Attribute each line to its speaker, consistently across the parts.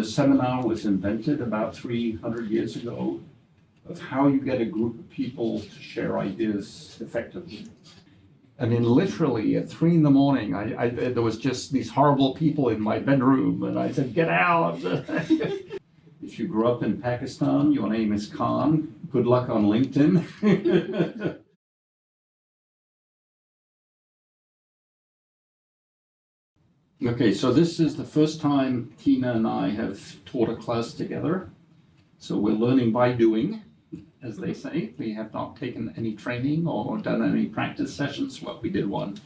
Speaker 1: seminar was invented about 300 years ago of how you get a group of people to share ideas effectively. I mean, literally at 3 a.m, there was just these horrible people in my bedroom, and I said, "Get out!" If you grew up in Pakistan, your name is Khan. Good luck on LinkedIn. Okay, so this is the first time Tina and I have taught a class together. So we're learning by doing, as they say. We have not taken any training or done any practice sessions. Well, we did one.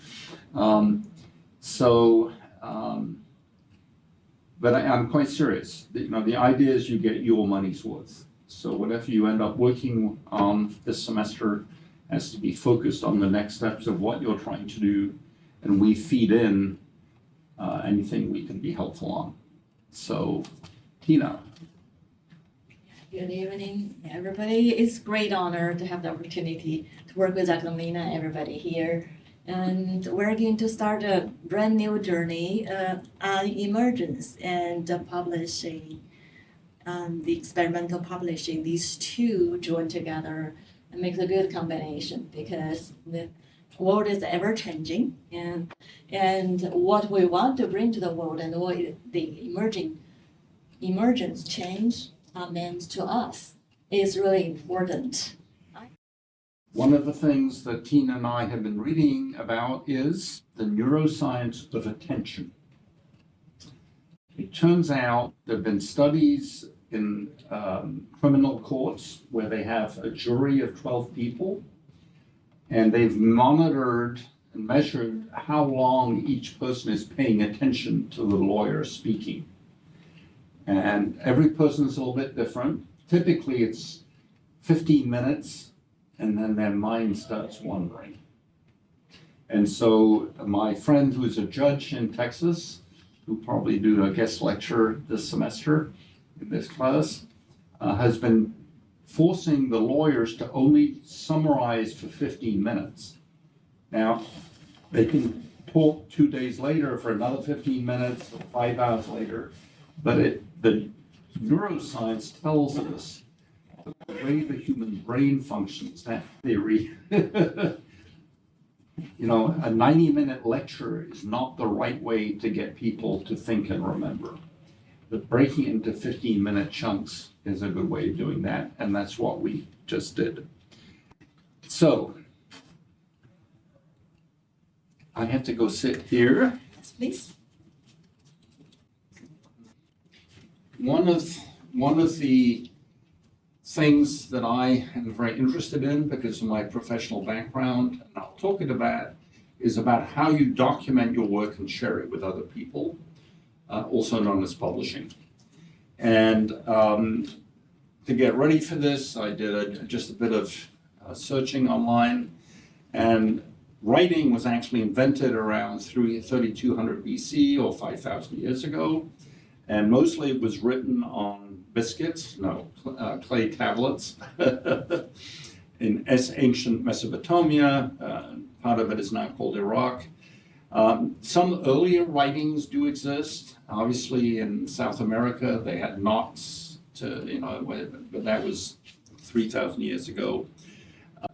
Speaker 1: But I'm quite serious. The idea is you get your money's worth. So whatever you end up working on this semester has to be focused on the next steps of what you're trying to do, and we feed in anything we can be helpful on. So, Tina.
Speaker 2: Good evening, everybody. It's a great honor to have the opportunity to work with Dr. Lina and everybody here. And we're going to start a brand new journey on emergence and publishing, the experimental publishing. These two join together and makes a good combination because the world is ever changing, and what we want to bring to the world and what the emergence change means to us is really important.
Speaker 1: One of the things that Tina and I have been reading about is the neuroscience of attention. It turns out there have been studies in criminal courts where they have a jury of 12 people, and they've monitored and measured how long each person is paying attention to the lawyer speaking. And every person is a little bit different. Typically it's 15 minutes, and then their mind starts wandering. And so my friend who's a judge in Texas, who probably do a guest lecture this semester in this class, has been forcing the lawyers to only summarize for 15 minutes. Now, they can talk 2 days later for another 15 minutes, or 5 hours later, but the neuroscience tells us the way the human brain functions, that theory, a 90-minute lecture is not the right way to get people to think and remember. But breaking into 15-minute chunks is a good way of doing that, and that's what we just did. So, I have to go sit here.
Speaker 2: Yes, please.
Speaker 1: One of the things that I am very interested in because of my professional background, and I'll talk about, is about how you document your work and share it with other people, also known as publishing. And to get ready for this, I did just a bit of searching online, and writing was actually invented around 3200 BC or 5,000 years ago, and mostly it was written on clay tablets in ancient Mesopotamia. Part of it is now called Iraq. Some earlier writings do exist. Obviously, in South America, they had knots, but that was 3,000 years ago.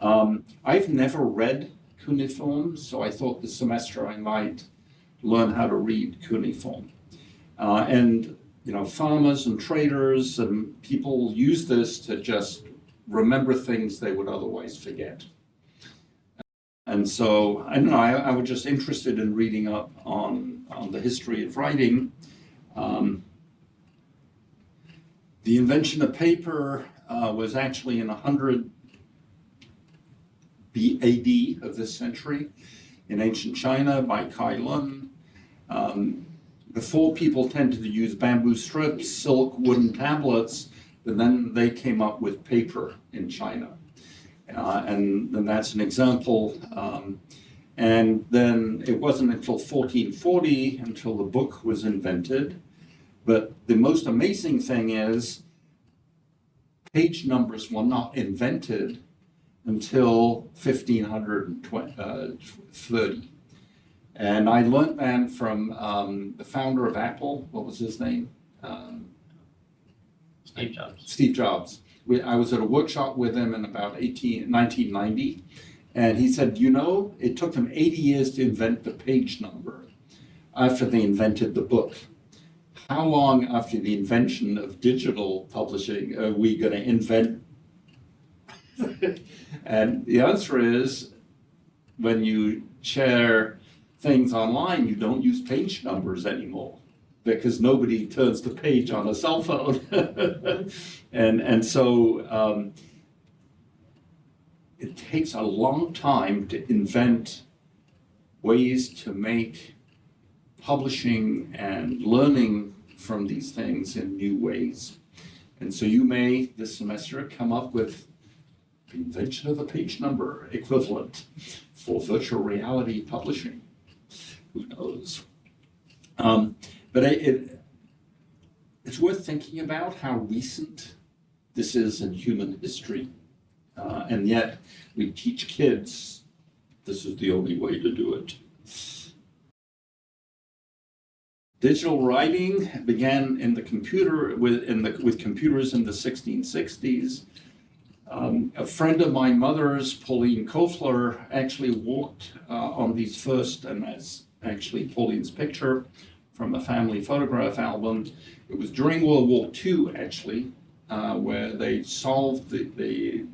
Speaker 1: I've never read cuneiform, so I thought this semester I might learn how to read cuneiform. And farmers and traders and people use this to just remember things they would otherwise forget. And so, I don't know, I was just interested in reading up on the history of writing. The invention of paper was actually in 100 AD of this century in ancient China by Kai Lun. Before, people tended to use bamboo strips, silk, wooden tablets, but then they came up with paper in China. And then that's an example. And then it wasn't until 1440 until the book was invented. But the most amazing thing is page numbers were not invented until 1530. And I learned that from the founder of Apple. What was his name?
Speaker 3: Steve Jobs.
Speaker 1: Steve Jobs. I was at a workshop with him in about 1990, and he said, you know, it took them 80 years to invent the page number after they invented the book. How long after the invention of digital publishing are we going to invent? And the answer is, when you share things online, you don't use page numbers anymore, because nobody turns the page on a cell phone. and so it takes a long time to invent ways to make publishing and learning from these things in new ways. And so you may, this semester, come up with the invention of a page number equivalent for virtual reality publishing. Who knows? But it's worth thinking about how recent this is in human history. And yet we teach kids this is the only way to do it. Digital writing began in the computer with computers in the 1660s. A friend of my mother's, Pauline Kofler, actually walked on these first, and that's actually Pauline's picture from a family photograph album. It was during World War II, actually, where they solved the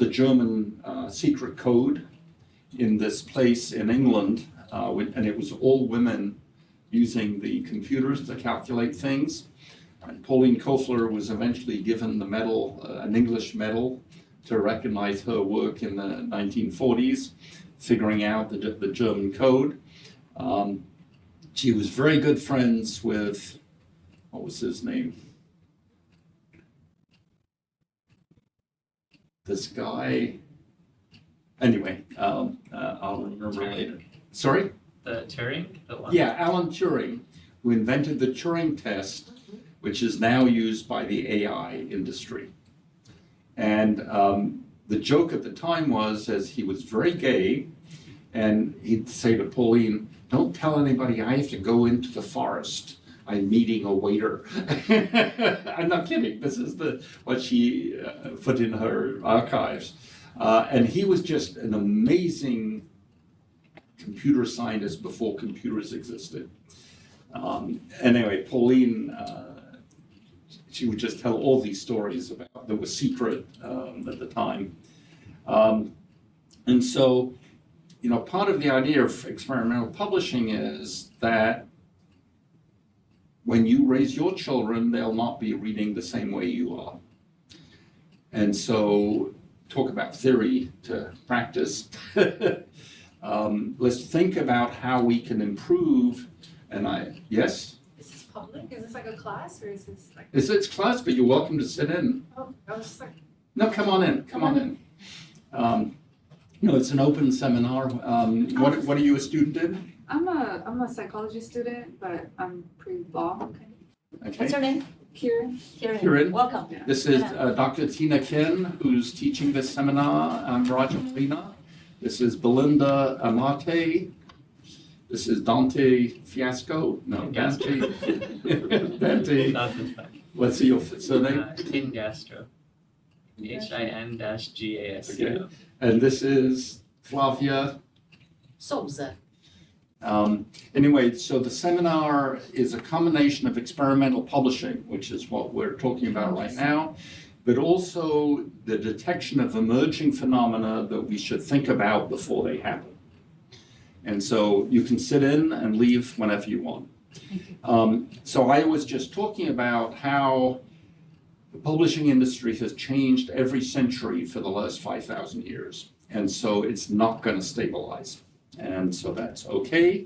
Speaker 1: German secret code in this place in England, and it was all women using the computers to calculate things. And Pauline Kofler was eventually given the medal, an English medal, to recognize her work in the 1940s, figuring out the German code. She was very good friends with, what was his name? This guy. Anyway, I'll remember later. Sorry?
Speaker 3: The Turing? The one?
Speaker 1: Yeah, Alan Turing, who invented the Turing test, which is now used by the AI industry. And the joke at the time was, as he was very gay, and he'd say to Pauline, don't tell anybody I have to go into the forest. I'm meeting a waiter. I'm not kidding. This is what she put in her archives. And he was just an amazing computer scientist before computers existed. Anyway, Pauline, she would just tell all these stories about that were secret at the time. And so, you know, part of the idea of experimental publishing is that when you raise your children, they'll not be reading the same way you are. And so, talk about theory to practice. Let's think about how we can improve. And yes?
Speaker 4: Is this public? Is this like a class, or is this like?
Speaker 1: It's class, but you're welcome to sit in.
Speaker 4: Oh, I was just like.
Speaker 1: No, come on in. Come on in. No, it's an open seminar. What are you a student in?
Speaker 4: I'm a psychology student, but I'm pre-law.
Speaker 1: Okay.
Speaker 2: What's your name?
Speaker 4: Kieran.
Speaker 1: Kieran.
Speaker 2: Welcome.
Speaker 1: This is Dr. Tina Kin, who's teaching this seminar. I'm Roger Plina. This is Belinda Amate. This is Dante Fiasco. No, Dante. Dante. What's your surname?
Speaker 3: Hingastro. HIN-GASTO.
Speaker 1: Okay. And this is Flavia.
Speaker 2: Souza.
Speaker 1: Anyway, so the seminar is a combination of experimental publishing, which is what we're talking about right now, but also the detection of emerging phenomena that we should think about before they happen. And so you can sit in and leave whenever you want. So I was just talking about how the publishing industry has changed every century for the last 5,000 years. And so it's not going to stabilize. And so that's okay.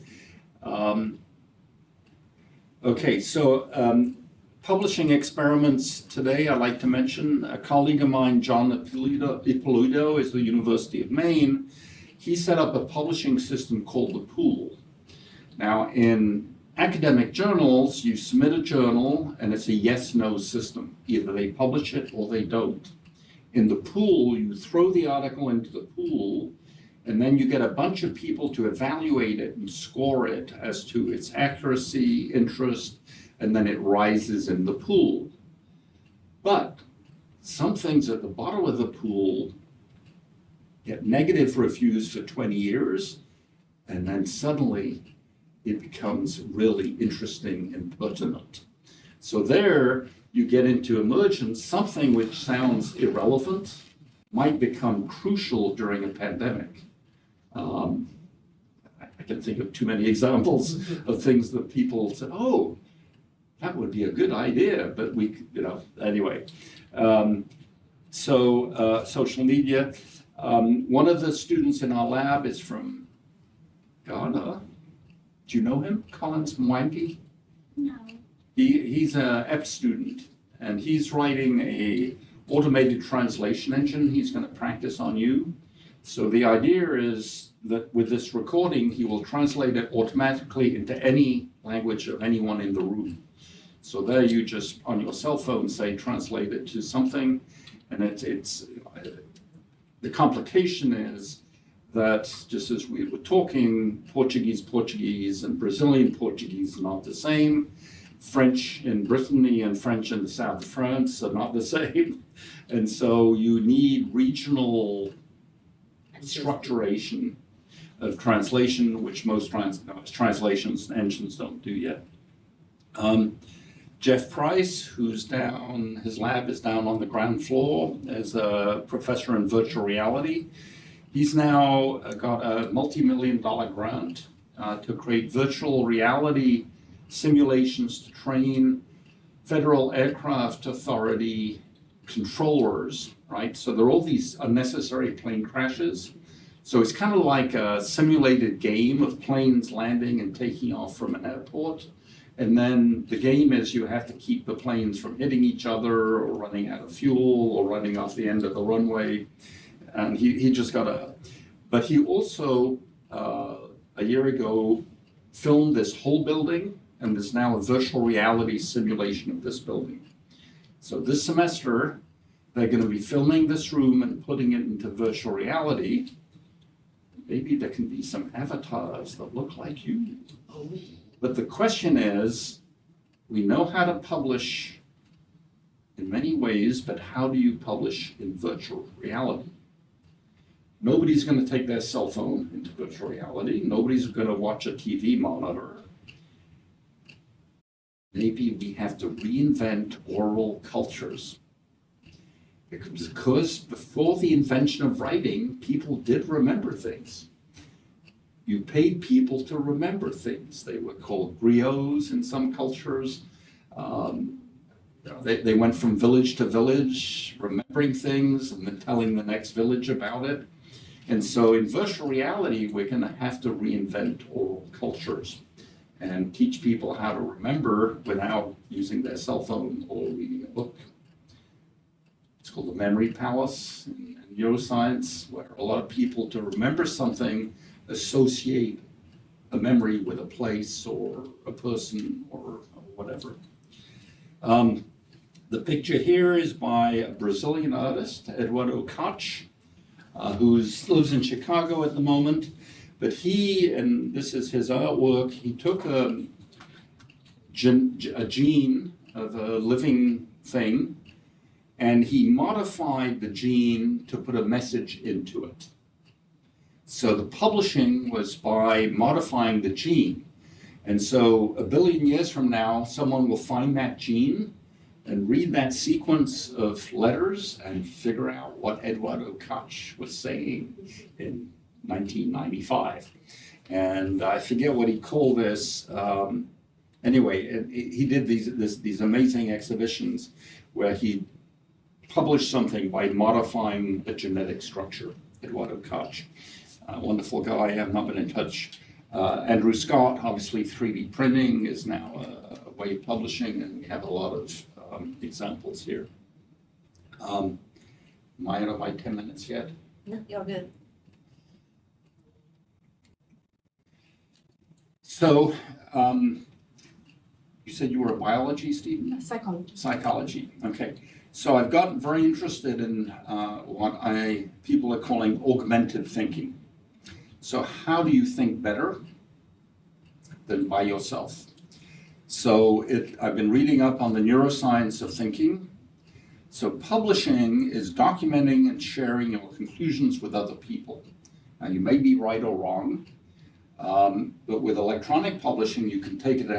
Speaker 1: Publishing experiments today, I'd like to mention a colleague of mine, John Ippolito, is the University of Maine. He set up a publishing system called the Pool. Now, in academic journals, you submit a journal and it's a yes-no system. Either they publish it or they don't. In the Pool, you throw the article into the pool, and then you get a bunch of people to evaluate it and score it as to its accuracy, interest, and then it rises in the pool. But some things at the bottom of the pool get negative reviews for 20 years, and then suddenly it becomes really interesting and pertinent. So there you get into emergence, something which sounds irrelevant might become crucial during a pandemic. I can think of too many examples of things that people said, oh, that would be a good idea, but anyway. Social media. One of the students in our lab is from Ghana. Do you know him? Collins Mwangi?
Speaker 5: No.
Speaker 1: He's a EP student, and he's writing a automated translation engine he's going to practice on you. So the idea is that with this recording, he will translate it automatically into any language of anyone in the room. So there you just, on your cell phone, say, translate it to something, and it's the complication is that just as we were talking, Portuguese and Brazilian Portuguese are not the same. French in Brittany and French in the south of France are not the same. And so you need regional structuration of translation, which most translations engines don't do yet. Jeff Price, his lab is down on the ground floor as a professor in virtual reality. He's now got a multi-million-dollar grant to create virtual reality simulations to train Federal Aircraft Authority controllers, right? So there are all these unnecessary plane crashes. So it's kind of like a simulated game of planes landing and taking off from an airport. And then the game is you have to keep the planes from hitting each other or running out of fuel or running off the end of the runway. And he just but he also, a year ago, filmed this whole building, and there's now a virtual reality simulation of this building. So this semester, they're going to be filming this room and putting it into virtual reality. Maybe there can be some avatars that look like you. But the question is, we know how to publish in many ways, but how do you publish in virtual reality? Nobody's going to take their cell phone into virtual reality. Nobody's going to watch a TV monitor. Maybe we have to reinvent oral cultures. Because before the invention of writing, people did remember things. You paid people to remember things. They were called griots in some cultures. They went from village to village, remembering things and then telling the next village about it. And so in virtual reality, we're going to have to reinvent oral cultures and teach people how to remember without using their cell phone or reading a book. It's called the memory palace in neuroscience, where a lot of people, to remember something, associate a memory with a place or a person or whatever. The picture here is by a Brazilian artist, Eduardo Koch, who lives in Chicago at the moment. But and this is his artwork, he took a gene of a living thing, and he modified the gene to put a message into it. So the publishing was by modifying the gene. And so 1 billion years from now, someone will find that gene and read that sequence of letters and figure out what Eduardo Koch was saying in 1995. And I forget what he called this. Anyway, he did these amazing exhibitions where he published something by modifying a genetic structure, Eduardo Koch. Wonderful guy, I've not been in touch. Andrew Scott, obviously 3D printing is now a way of publishing, and we have a lot of examples here. Am I out of my 10 minutes yet?
Speaker 2: No, you're good.
Speaker 1: So, you said you were a biology student?
Speaker 4: Psychology.
Speaker 1: Psychology, okay. So I've gotten very interested in what people are calling augmented thinking. So how do you think better than by yourself? So I've been reading up on the neuroscience of thinking. So publishing is documenting and sharing your conclusions with other people. Now, you may be right or wrong, but with electronic publishing, you can take it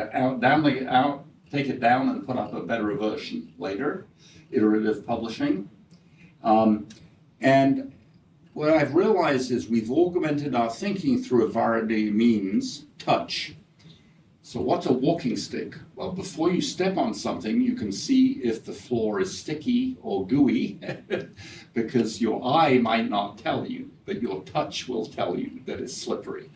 Speaker 1: take it down and put up a better version later, iterative publishing. And what I've realized is we've augmented our thinking through a variety of means. Touch. So what's a walking stick? Well, before you step on something, you can see if the floor is sticky or gooey because your eye might not tell you, but your touch will tell you that it's slippery.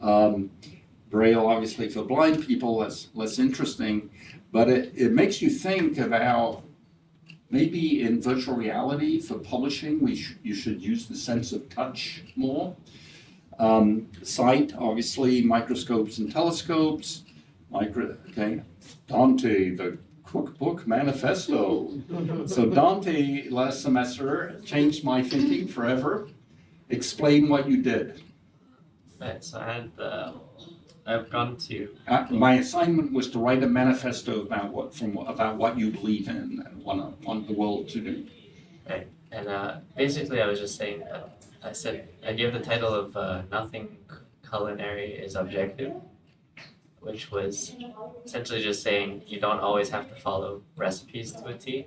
Speaker 1: Braille, obviously, for blind people, that's less interesting, but it makes you think about maybe in virtual reality for publishing, you should use the sense of touch more. Sight, obviously, microscopes and telescopes. Dante, the cookbook manifesto. So Dante, last semester, changed my thinking forever. Explain what you did.
Speaker 3: Right, so I've gone to.
Speaker 1: My assignment was to write a manifesto about what you believe in and want the world to do.
Speaker 3: Right, and basically I was just saying that I gave the title of Nothing Culinary is Objective, which was essentially just saying you don't always have to follow recipes to a T.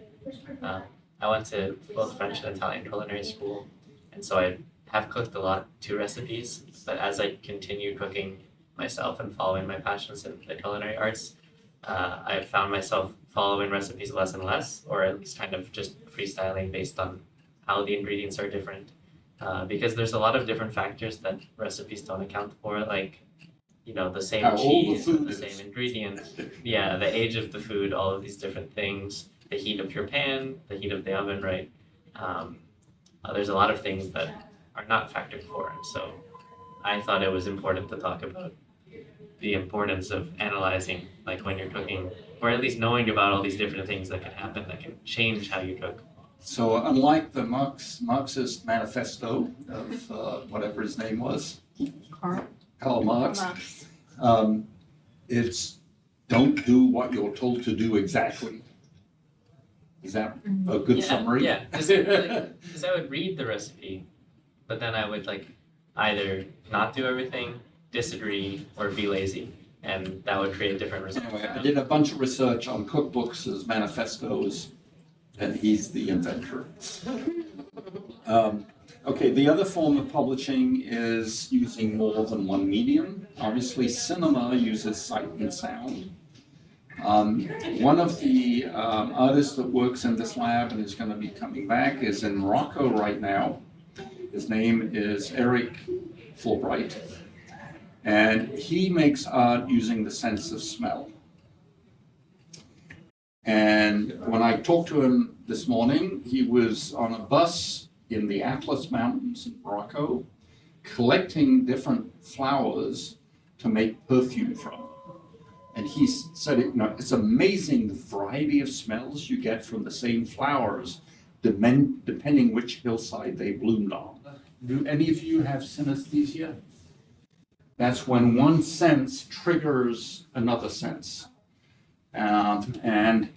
Speaker 3: I went to both French and Italian culinary school, and so I have cooked a lot to recipes, but as I continue cooking myself and following my passions in the culinary arts, I found myself following recipes less and less, or at least kind of just freestyling based on how the ingredients are different. Because there's a lot of different factors that recipes don't account for, like, the same
Speaker 1: How old the
Speaker 3: cheese,
Speaker 1: food
Speaker 3: the
Speaker 1: is.
Speaker 3: same ingredients, the age of the food, all of these different things, the heat of your pan, the heat of the oven, right? There's a lot of things that are not factored for, so I thought it was important to talk about the importance of analyzing, like when you're cooking, or at least knowing about all these different things that can happen that can change how you cook.
Speaker 1: So unlike the Marxist manifesto of whatever his name was, Karl Marx, it's don't do what you're told to do exactly. Is that a good summary?
Speaker 3: Yeah, because I would read the recipe, but then I would either not do everything, disagree, or be lazy, and that would create different results.
Speaker 1: Anyway, I did a bunch of research on cookbooks as manifestos, and he's the inventor. Okay, the other form of publishing is using more than one medium. Obviously, cinema uses sight and sound. One of the artists that works in this lab and is going to be coming back is in Morocco right now. His name is Eric Fulbright, and he makes art using the sense of smell. And when I talked to him this morning, he was on a bus in the Atlas Mountains in Morocco, collecting different flowers to make perfume from. And he said, it's amazing the variety of smells you get from the same flowers, depending which hillside they bloomed on. Do any of you have synesthesia? That's when one sense triggers another sense. And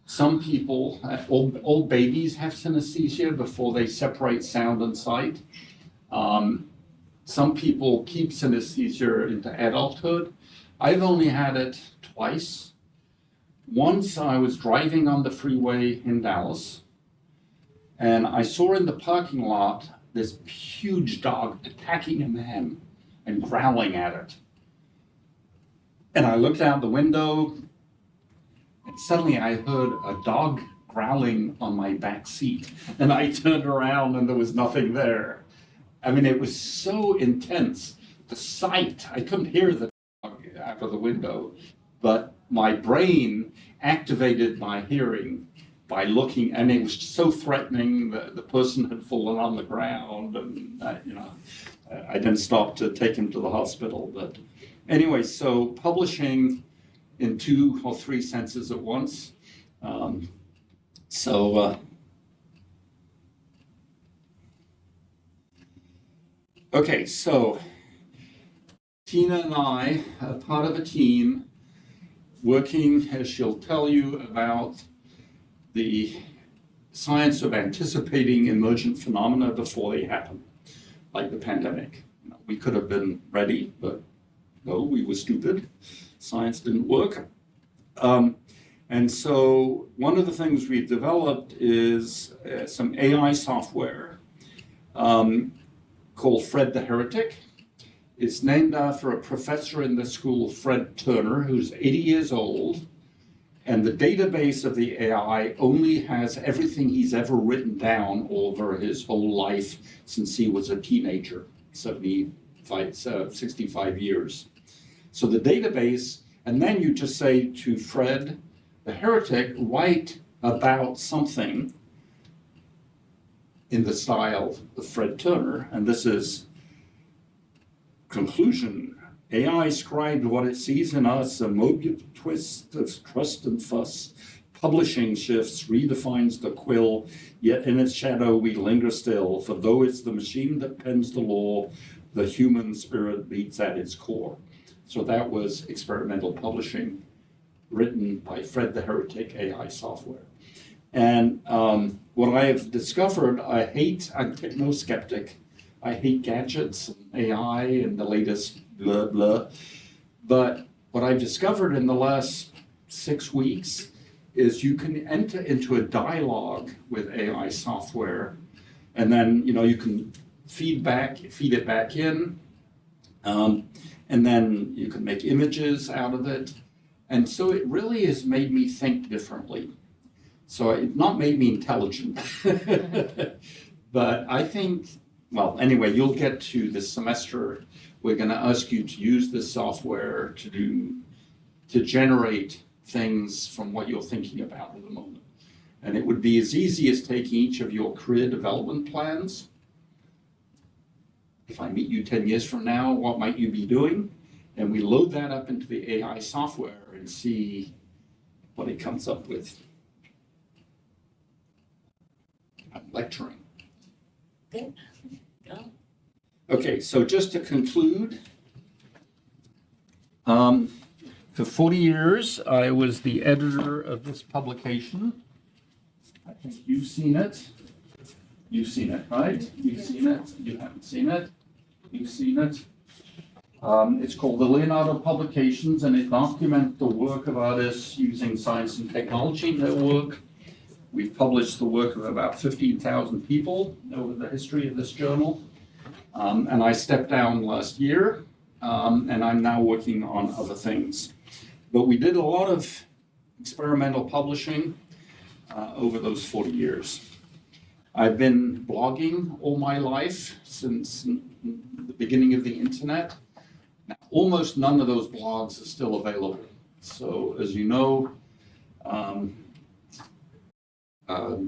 Speaker 1: some people, all babies have synesthesia before they separate sound and sight. Some people keep synesthesia into adulthood. I've only had it twice. Once I was driving on the freeway in Dallas, and I saw in the parking lot this huge dog attacking a man and growling at it. And I looked out the window, and suddenly I heard a dog growling on my back seat. And I turned around and there was nothing there. I mean, it was so intense. The sight, I couldn't hear the dog out of the window, but my brain activated my hearing by looking, and it was so threatening that the person had fallen on the ground, and I didn't stop to take him to the hospital. But anyway, so publishing in 2 or 3 senses at once. Okay, so Tina and I are part of a team working, as she'll tell you, about the science of anticipating emergent phenomena before they happen, like the pandemic. We could have been ready, but no, we were stupid. Science didn't work. And so one of the things we've developed is some AI software called Fred the Heretic. It's named after a professor in the school, Fred Turner, who's 80 years old. And the database of the AI only has everything he's ever written down over his whole life since he was a teenager, 65 years. So the database, and then you just say to Fred the Heretic, write about something in the style of Fred Turner, and this is conclusion. AI scribed what it sees in us, a mobile twist of trust and fuss. Publishing shifts, redefines the quill, yet in its shadow we linger still, for though it's the machine that pens the law, the human spirit beats at its core. So that was experimental publishing written by Fred the Heretic AI software. And what I have discovered, I'm techno-skeptic. I hate gadgets and AI and the latest blah, blah. But what I've discovered in the last 6 weeks is you can enter into a dialogue with AI software, and then you can feed it back in, and then you can make images out of it. And so it really has made me think differently. So it's not made me intelligent, but I think, well, anyway, you'll get to this semester. We're going to ask you to use this software to generate things from what you're thinking about at the moment. And it would be as easy as taking each of your career development plans. If I meet you 10 years from now, what might you be doing? And we load that up into the AI software and see what it comes up with. I'm lecturing.
Speaker 2: Good. Go.
Speaker 1: Okay, so just to conclude, for 40 years, I was the editor of this publication. I think you've seen it. You've seen it, right? You've seen it. You haven't seen it. You've seen it. It's called the Leonardo Publications, and it documents the work of artists using science and technology in their work. We've published the work of about 15,000 people over the history of this journal. And I stepped down last year, and I'm now working on other things. But we did a lot of experimental publishing over those 40 years. I've been blogging all my life since the beginning of the internet. Now, almost none of those blogs are still available. So as you know,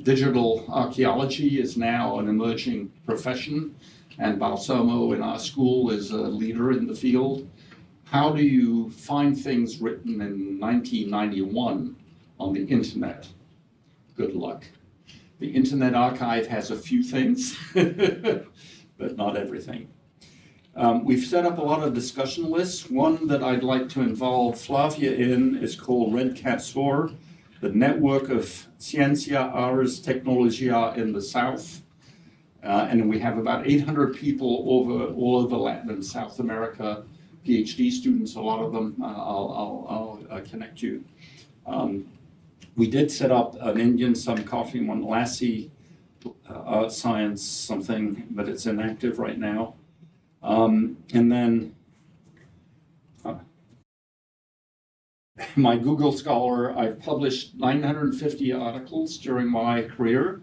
Speaker 1: digital archaeology is now an emerging profession, and Balsamo in our school is a leader in the field. How do you find things written in 1991 on the internet? Good luck. The Internet Archive has a few things, but not everything. We've set up a lot of discussion lists. One that I'd like to involve Flavia in is called Red Cat Store, the network of Ciencia, Ars, Tecnologia in the South. And we have about 800 people all over Latin and South America, PhD students, a lot of them. I'll connect you. We did set up an Indian coffee one, Lassie Art Science something, but it's inactive right now. And then my Google Scholar, I've published 950 articles during my career,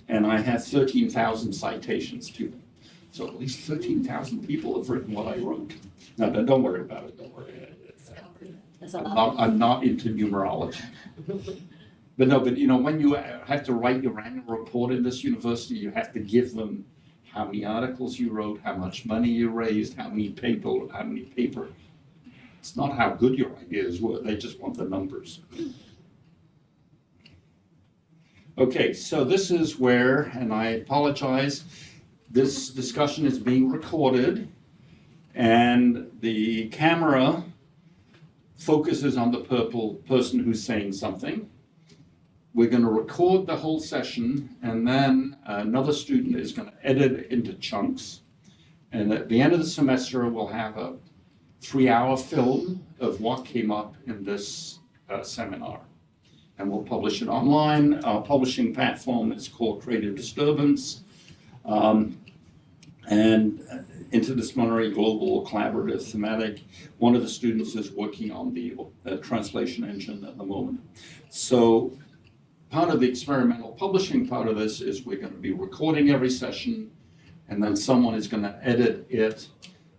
Speaker 1: and I have 13,000 citations to them. So at least 13,000 people have written what I wrote. No, don't worry about it, don't worry. I'm not into numerology. But when you have to write your annual report in this university, you have to give them how many articles you wrote, how much money you raised, how many paper. It's not how good your ideas were, they just want the numbers. Okay, so this is where, and I apologize, this discussion is being recorded, and the camera focuses on the person who's saying something. we're going to record the whole session, and then another student is going to edit it into chunks. And at the end of the semester, we'll have a 3-hour film of what came up in this seminar. And we'll publish it online. Our publishing platform is called Creative Disturbance. And interdisciplinary, global, collaborative, thematic. One of the students is working on the translation engine at the moment. So part of the experimental publishing part of this is we're going to be recording every session, and then someone is going to edit it.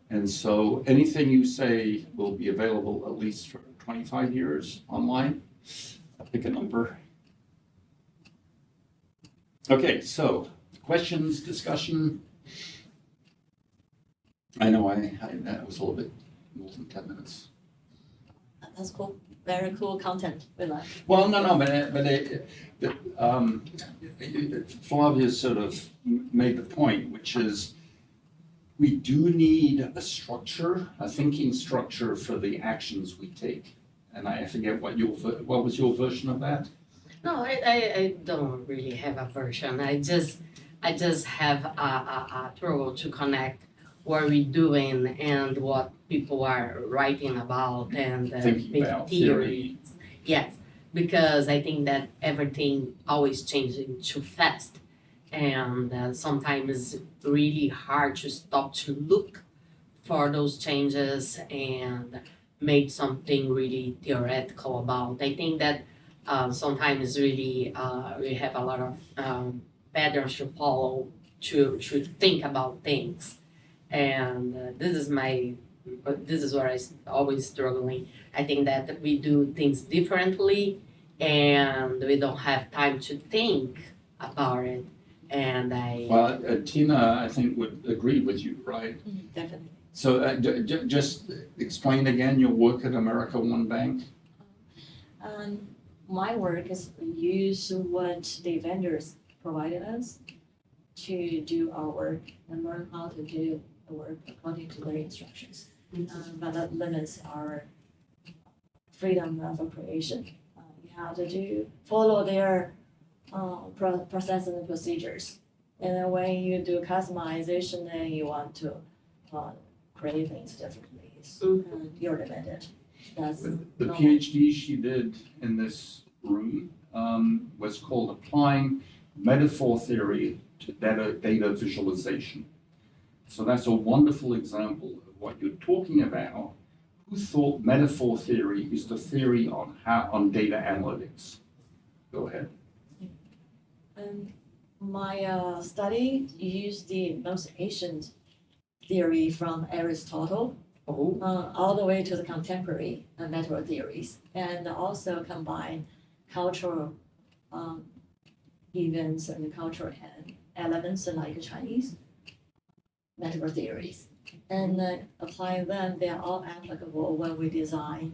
Speaker 1: And so anything you say will be available at least for 25 years online. I'll pick a number. Okay, so questions, discussion. I know that was a little bit more than 10 minutes.
Speaker 2: That's cool. Very cool content. We like.
Speaker 1: Well, Flavia sort of made the point, which is we do need a structure, a thinking structure for the actions we take. And I forget what was your version of that?
Speaker 5: No, I don't really have a version. I just have a trouble to connect what we're doing and what people are writing about and
Speaker 1: Thinking about theory.
Speaker 5: Yes, because I think that everything always changing too fast, and sometimes it's really hard to stop to look for those changes and make something really theoretical about. I think that sometimes really we have a lot of patterns to follow to think about things, and this is where I always struggling. I think that we do things differently, and we don't have time to think about it. And
Speaker 1: Well, Tina, I think, would agree with you, right?
Speaker 2: Definitely.
Speaker 1: So just explain again your work at America One Bank.
Speaker 2: My work is use what the vendors provided us to do our work and learn how to do the work according to their instructions. But that limits our freedom of creation. You have to follow their process and procedures. And then when you do customization, then you want to create things differently. You're limited. That's
Speaker 1: The
Speaker 2: normal.
Speaker 1: PhD she did in this room was called Applying Metaphor Theory to Data Visualization. So that's a wonderful example of what you're talking about. Who thought metaphor theory is the theory on data analytics? Go ahead.
Speaker 2: My study used the most ancient theory from Aristotle all the way to the contemporary metaphor theories, and also combine cultural events and cultural elements like Chinese metaphor theories, and applying them. They are all applicable when we design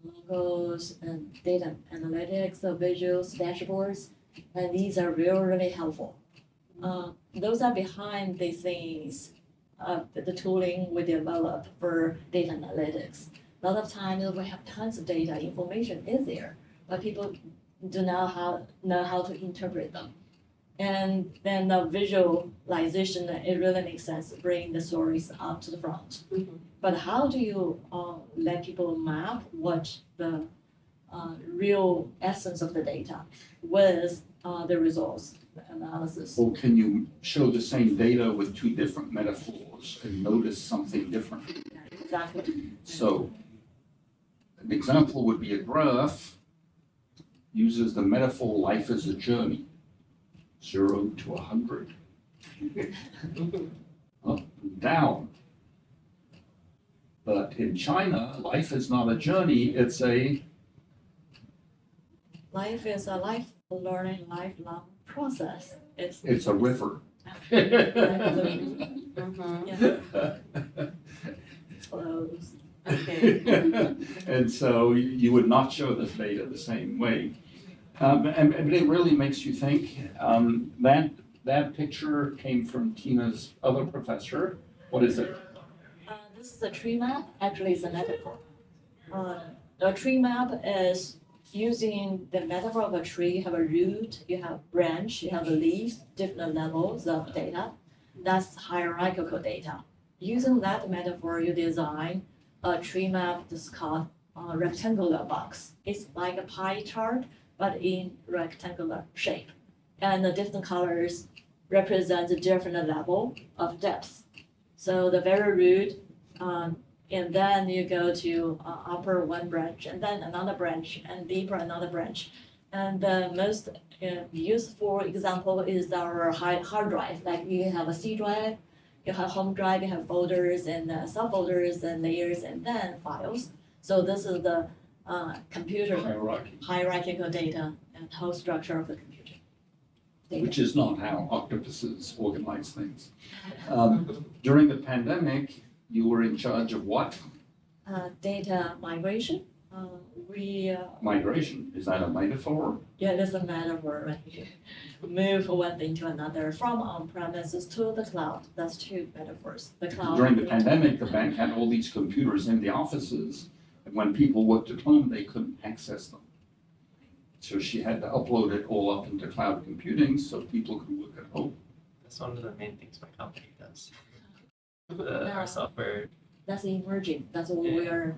Speaker 2: logos and data analytics, visuals, dashboards, and these are really, really helpful. Those are behind the scenes of the tooling we develop for data analytics. A lot of times we have tons of data, information is there, but people do not know how to interpret them. And then the visualization, it really makes sense to bring the stories up to the front. But how do you let people map what the real essence of the data with the results, the analysis?
Speaker 1: Or can you show the same data with two different metaphors and notice something different?
Speaker 2: Exactly.
Speaker 1: So an example would be a graph uses the metaphor life as a journey, 0 to 100, up and down. But in China, life is not a journey, it's a
Speaker 2: Life is a learning, lifelong process.
Speaker 1: It's a river.
Speaker 2: Flows.
Speaker 5: okay.
Speaker 1: And so you would not show this data the same way. But it really makes you think. That picture came from Tina's other professor. What is it?
Speaker 2: This is a tree map. Actually, it's a metaphor. The tree map is using the metaphor of a tree, you have a root, you have branch, you have a leaf, different levels of data. That's hierarchical data. Using that metaphor, you design a tree map that's called a rectangular box. It's like a pie chart, but in rectangular shape. And the different colors represent a different level of depth. So the very root, and then you go to upper one branch, and then another branch, and deeper another branch. And the most useful example is our hard drive. Like you have a C drive, you have home drive, you have folders and subfolders and layers, and then files. So this is the computer
Speaker 1: Hierarchy,
Speaker 2: hierarchical data and whole structure of the computer. Data.
Speaker 1: which is not how octopuses organize things. During the pandemic, you were in charge of what?
Speaker 2: Data migration. We
Speaker 1: Migration. Is that a metaphor?
Speaker 2: Yeah, it doesn't matter where right? Move one thing to another from on-premises to the cloud. That's two metaphors. The cloud.
Speaker 1: During the pandemic, the bank had all these computers in the offices, and when people worked at home, they couldn't access them. So she had to upload it all up into cloud computing so people could work at home.
Speaker 3: That's one of the main things my company does.
Speaker 2: Yeah.
Speaker 3: Our software.
Speaker 2: That's emerging. That's what we are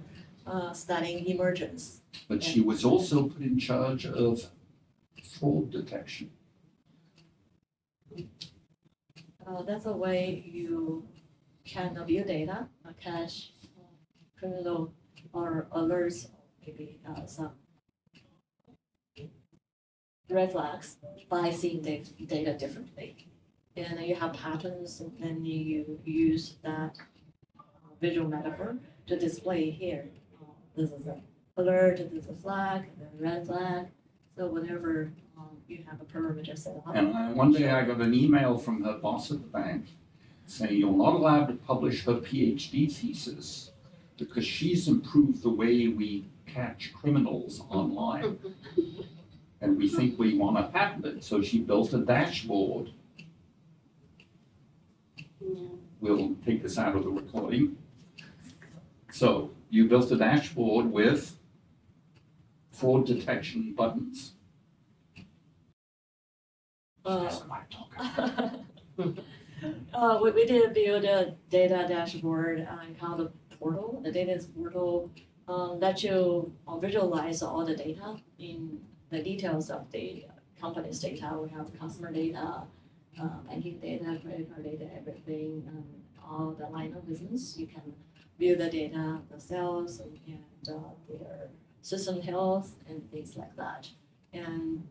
Speaker 2: studying emergence.
Speaker 1: But she was also put in charge of fraud detection.
Speaker 2: That's a way you can view data, catch criminal or alerts, maybe some red flags by seeing data differently. And you have patterns, and then you use that visual metaphor to display here. This is an alert, this is a flag, a red flag. So whenever you have a parameter set up.
Speaker 1: And one day I got an email from her boss at the bank saying you're not allowed to publish her PhD thesis because she's improved the way we catch criminals online. And we think we want to patent it. So she built a dashboard. We'll take this out of the recording. So you built a dashboard with fraud detection buttons. That's my talk.
Speaker 2: We did build a data dashboard called the portal. The data portal that you visualize all the data in the details of the company's data. We have customer data, banking data, credit card data, everything, all the line of business. You can view the data, the sales, and their system health and things like that. And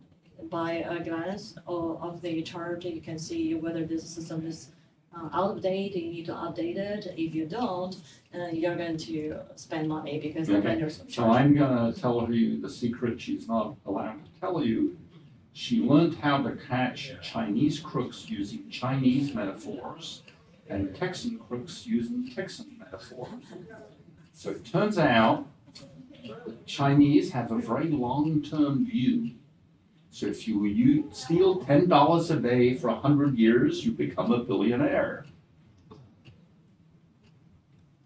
Speaker 2: by a glance of the chart, you can see whether this system is out of date, you need to update it. If you don't, you're going to spend money because the
Speaker 1: Okay.
Speaker 2: vendors will
Speaker 1: So
Speaker 2: charge.
Speaker 1: I'm gonna tell you the secret she's not allowed to tell you. She learned how to catch Chinese crooks using Chinese metaphors and Texan crooks using Texan metaphors. So it turns out the Chinese have a very long-term view. So if you steal $10 a day for 100 years, you become a billionaire.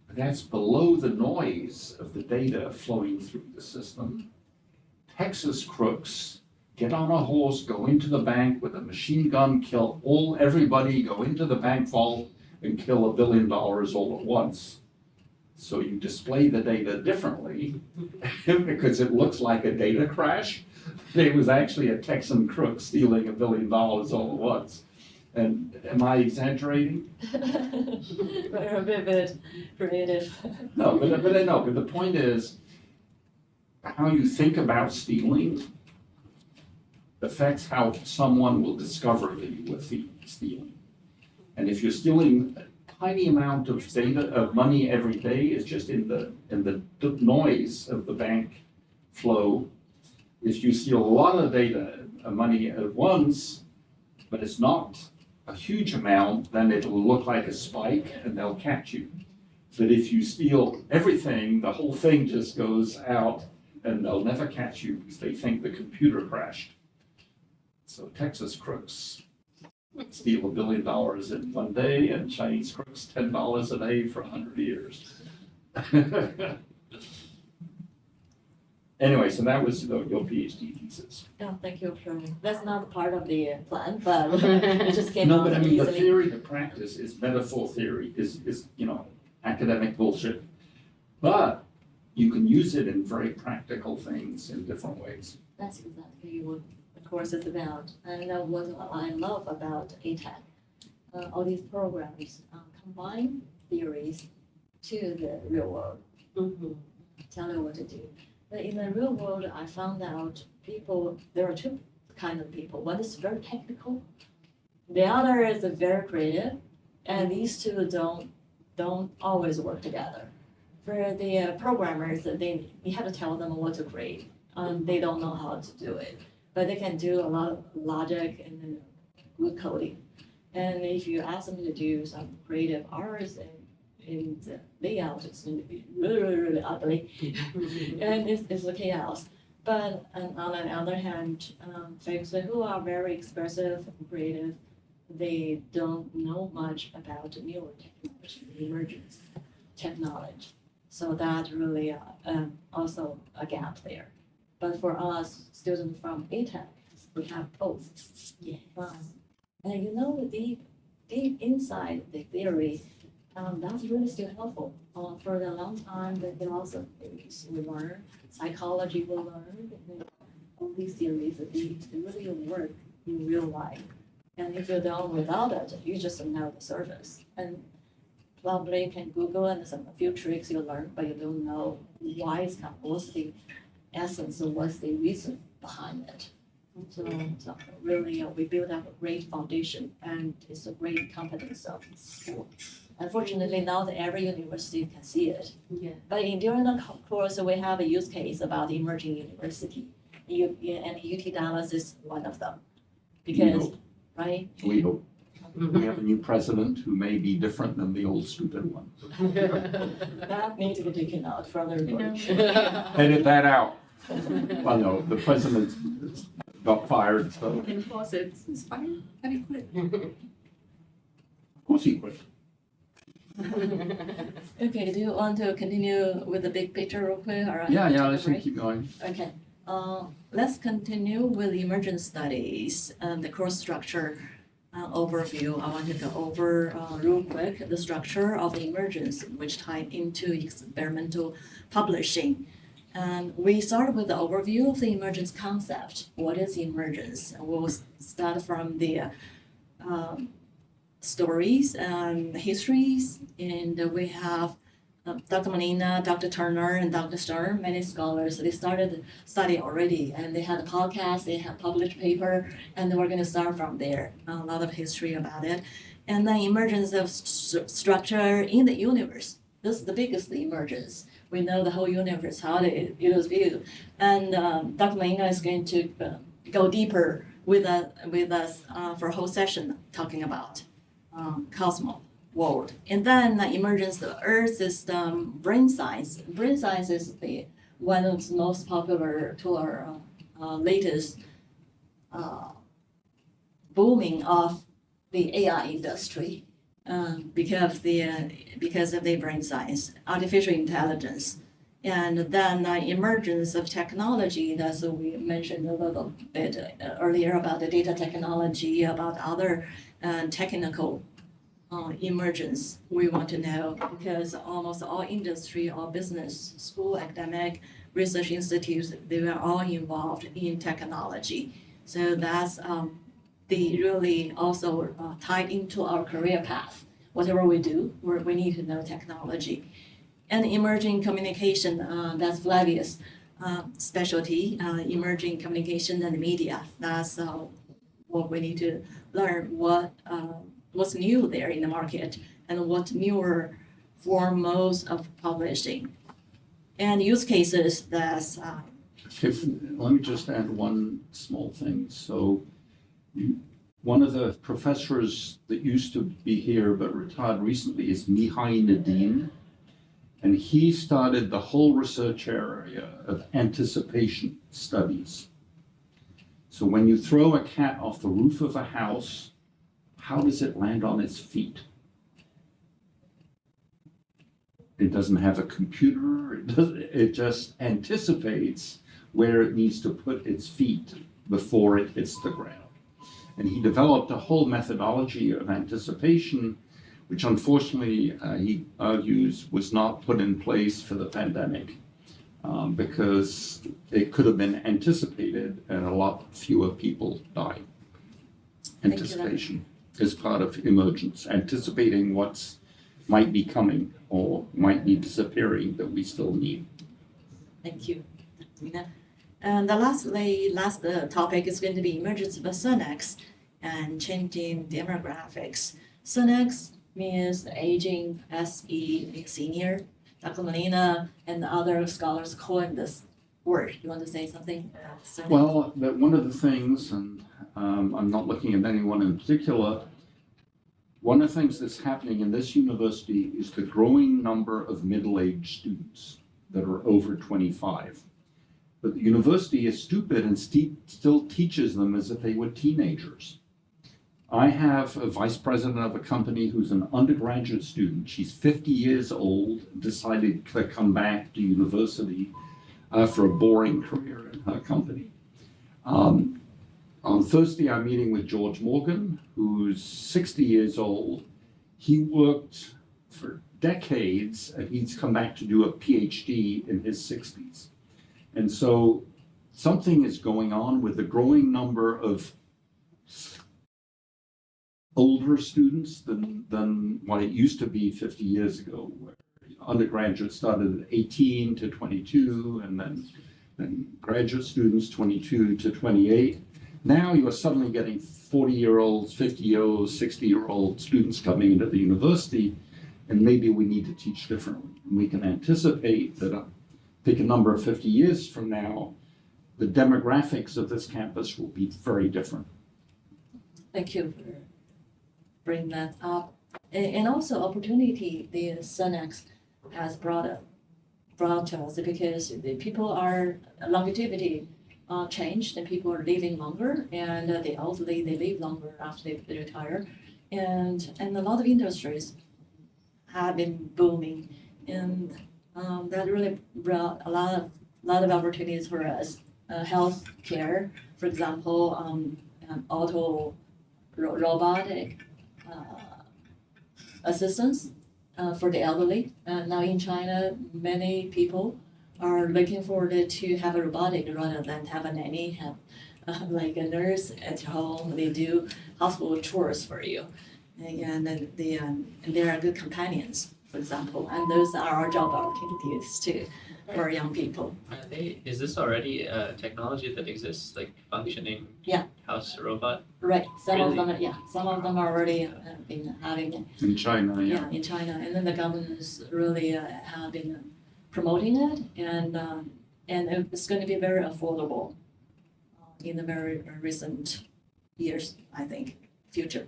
Speaker 1: But that's below the noise of the data flowing through the system. Texas crooks get on a horse, go into the bank with a machine gun, kill everybody, go into the bank vault and kill $1 billion all at once. So you display the data differently because it looks like a data crash. It was actually a Texan crook stealing $1 billion all at once. And am I exaggerating?
Speaker 2: We're a bit creative.
Speaker 1: No, but the point is, how you think about stealing affects how someone will discover that you were stealing. And if you're stealing a tiny amount of data, of money every day, it's just in the noise of the bank flow. If you steal a lot of data, money at once, but it's not a huge amount, then it'll look like a spike and they'll catch you. But if you steal everything, the whole thing just goes out and they'll never catch you because they think the computer crashed. So Texas crooks steal $1 billion in one day and Chinese crooks $10 a day for 100 years. Anyway, so that was your PhD thesis.
Speaker 2: Oh, thank you for, that's not part of the plan, but it just came
Speaker 1: No,
Speaker 2: out
Speaker 1: but I mean, the
Speaker 2: easily.
Speaker 1: theory to practice is metaphor theory, is, academic bullshit. But you can use it in very practical things in different ways.
Speaker 2: That's exactly what the course is about. And what I love about ATAC, all these programs combine theories to the real world,
Speaker 5: Mhm.
Speaker 2: tell you what to do. But in the real world, I found out there are two kind of people. One is very technical, the other is very creative, and these two don't always work together. For the programmers, you have to tell them what to create. They don't know how to do it, but they can do a lot of logic and then good coding. And if you ask them to do some creative arts and the layout, it's going to be really, really, really ugly, and it's a chaos. But on the other hand, folks who are very expressive and creative, they don't know much about newer technology, emergence technology. So that really also a gap there. But for us, students from ATAC, we have both.
Speaker 5: Yes.
Speaker 2: And deep inside the theory, that's really still helpful. For a long time, the philosophies we learn, psychology we learn, and all these theories, they really work in real life. And if you're done without it, you just know the surface. And probably can Google and a few tricks you learn, but you don't know why it's come, what's the essence or what's the reason behind it. So really, we build up a great foundation, and it's a great competence of school. Unfortunately, not every university can see it.
Speaker 5: Yeah.
Speaker 2: But during the course, we have a use case about emerging university. And UT Dallas is one of them. Because, right?
Speaker 1: We hope. We have a new president who may be different than the old stupid one.
Speaker 2: That needs to be taken out from the report.
Speaker 1: Edit that out. Well, no, the president got fired, so
Speaker 4: Can pause it. It's fine. Let me quit.
Speaker 1: of course he quit.
Speaker 2: Okay, do you want to continue with the big picture real quick, or?
Speaker 1: Yeah,
Speaker 2: take a
Speaker 1: let's
Speaker 2: break?
Speaker 1: keep going.
Speaker 2: Okay, let's continue with emergent studies and the course structure overview. I want to go over real quick the structure of the emergence, which tie into experimental publishing. And we start with the overview of the emergence concept. What is emergence? We'll start from the stories and histories, and we have Dr. Molina, Dr. Turner, and Dr. Stern, many scholars. They started the study already, and they had a podcast, they have published paper, and we're going to start from there. A lot of history about it. And the emergence of structure in the universe. This is the biggest emergence. We know the whole universe, how it was built. And Dr. Molina is going to go deeper with us for a whole session talking about cosmos. World. And then the emergence of Earth system, brain science. Brain science is one of the most popular to our latest booming of the AI industry because of the brain science, artificial intelligence. And then the emergence of technology, that's what we mentioned a little bit earlier about the data technology, about other technical emergence we want to know, because almost all industry, all business, school, academic, research institutes, they were all involved in technology. So that's the really also tied into our career path. Whatever we do, we need to know technology. And emerging communication, that's Flavius' specialty, emerging communication and media. That's what we need to learn, what's new there in the market and what newer form modes of publishing. And use cases that's
Speaker 1: Let me just add one small thing. So one of the professors that used to be here but retired recently is Mihai Nadim. And he started the whole research area of anticipation studies. So when you throw a cat off the roof of a house, how does it land on its feet? It doesn't have a computer. It just anticipates where it needs to put its feet before it hits the ground. And he developed a whole methodology of anticipation, which unfortunately, he argues, was not put in place for the pandemic because it could have been anticipated and a lot fewer people died.
Speaker 2: Thank you.
Speaker 1: Anticipation is part of emergence, anticipating what's might be coming or might be disappearing that we still need.
Speaker 2: Thank you, Nina. And the last topic is going to be emergence of Senex and changing demographics. Senex means aging, SE, senior. Dr. Molina and other scholars coined this word. You want to say something? Senex?
Speaker 1: Well, one of the things, and I'm not looking at anyone in particular, one of the things that's happening in this university is the growing number of middle-aged students that are over 25. But the university is stupid and still teaches them as if they were teenagers. I have a vice president of a company who's an undergraduate student. She's 50 years old, decided to come back to university after a boring career in her company. On Thursday, I'm meeting with George Morgan, who's 60 years old. He worked for decades, and he's come back to do a PhD in his 60s. And so something is going on with the growing number of older students than what it used to be 50 years ago, where undergraduates started at 18 to 22, and then graduate students 22 to 28. Now you are suddenly getting 40-year-olds, 50-year-olds, 60-year-old students coming into the university, and maybe we need to teach differently. And we can anticipate that, pick a number of 50 years from now, the demographics of this campus will be very different.
Speaker 2: Thank you for bringing that up. And also opportunity the Senex has brought to us because the people are longevity changed and people are living longer, and the elderly, they live longer after they retire. And a lot of industries have been booming, and that really brought a lot of opportunities for us. Health care, for example, robotic assistance for the elderly. Now in China, many people are looking forward to have a robotic rather than have a nanny, have like a nurse at home. They do household chores for you, and they are good companions, for example. And those are our job opportunities too for young people.
Speaker 3: Is this already a technology that exists, like functioning
Speaker 2: Yeah.
Speaker 3: house robot?
Speaker 2: Right. Some
Speaker 3: Really?
Speaker 2: of them already been having it.
Speaker 1: In China, yeah.
Speaker 2: In China, and then the governments really have been promoting it, and it's going to be very affordable in the very recent years, I think, future.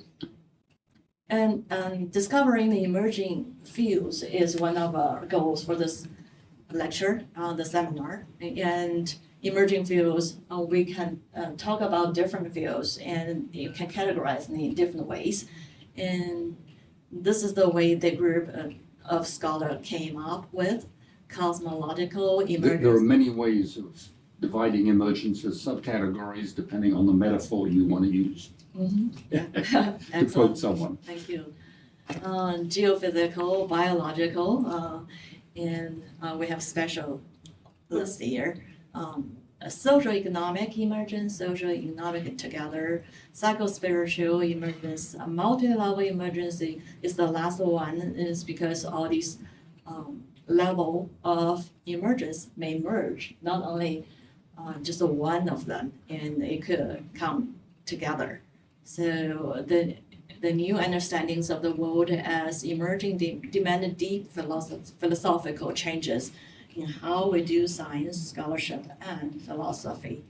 Speaker 2: And discovering the emerging fields is one of our goals for this lecture, the seminar. And emerging fields, we can talk about different fields, and you can categorize them in different ways. And this is the way the group of scholars came up with cosmological emergence.
Speaker 1: There are many ways of dividing emergence as subcategories depending on the metaphor you want to use.
Speaker 2: Yeah.
Speaker 1: To quote someone.
Speaker 2: Thank you. Geophysical, biological, and we have special list here. Social-economic emergence, social-economic together, psycho-spiritual emergence, multi-level emergence is the last one, is because all these level of emergence may merge, not only just one of them, and it could come together. So the new understandings of the world as emerging demanded deep philosophical changes in how we do science, scholarship, and philosophy.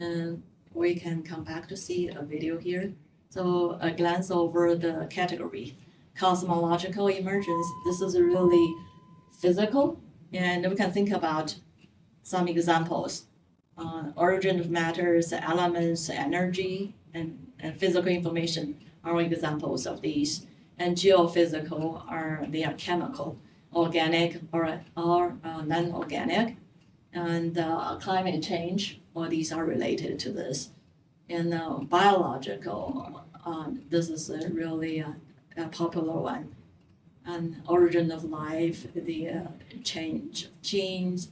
Speaker 2: And we can come back to see a video here. So a glance over the category. Cosmological emergence, this is really physical, and we can think about some examples. Origin of matters, elements, energy, and physical information are examples of these. And geophysical they are chemical, organic or non-organic, and climate change. All these are related to this. And biological, this is a really a popular one. And origin of life, the change of genes,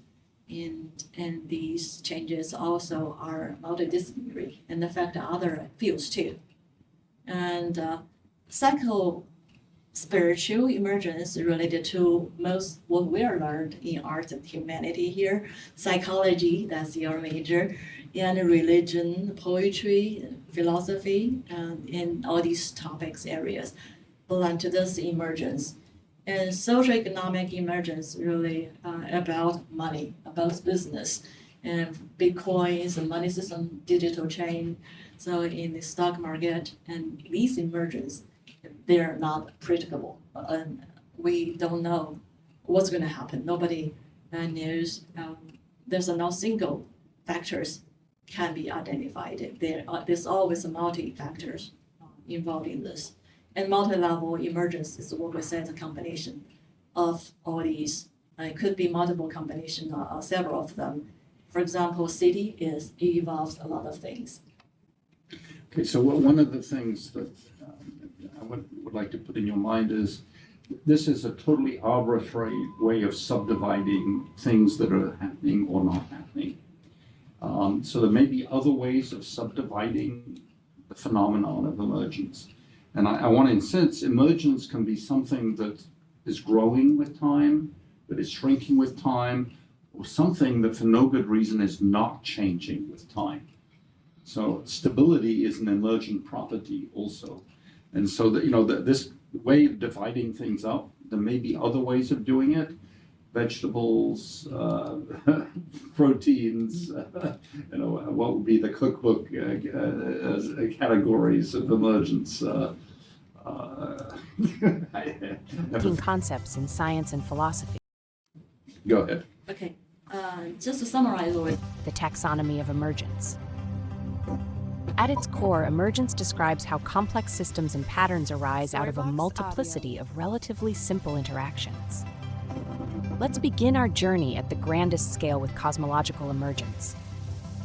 Speaker 2: and these changes also are multidisciplinary and affect other fields too. And spiritual emergence related to most what we are learned in arts and humanity here, psychology, that's your major, and religion, poetry, philosophy, and all these topics areas belong to this emergence. And socioeconomic emergence really about money, about business, and bitcoins, and money system, digital chain. So in the stock market, and these emergence, they're not predictable. We don't know what's going to happen. Nobody knows. There's no single factors can be identified. There's always multi-factors involved in this. And multi-level emergence is what we say is a combination of all these. It could be multiple combination or several of them. For example, city it involves a lot of things.
Speaker 1: Okay, so one of the things that I would like to put in your mind is this is a totally arbitrary way of subdividing things that are happening or not happening. So there may be other ways of subdividing the phenomenon of emergence. And I want to insist, emergence can be something that is growing with time, that is shrinking with time, or something that for no good reason is not changing with time. So stability is an emergent property also. And so that, this way of dividing things up, there may be other ways of doing it. Vegetables, proteins, what would be the cookbook categories of emergence.
Speaker 6: Concepts in science and philosophy.
Speaker 1: Go ahead.
Speaker 2: Okay, just to summarize with
Speaker 6: The taxonomy of emergence. At its core, emergence describes how complex systems and patterns arise out of a multiplicity of relatively simple interactions. Let's begin our journey at the grandest scale with cosmological emergence.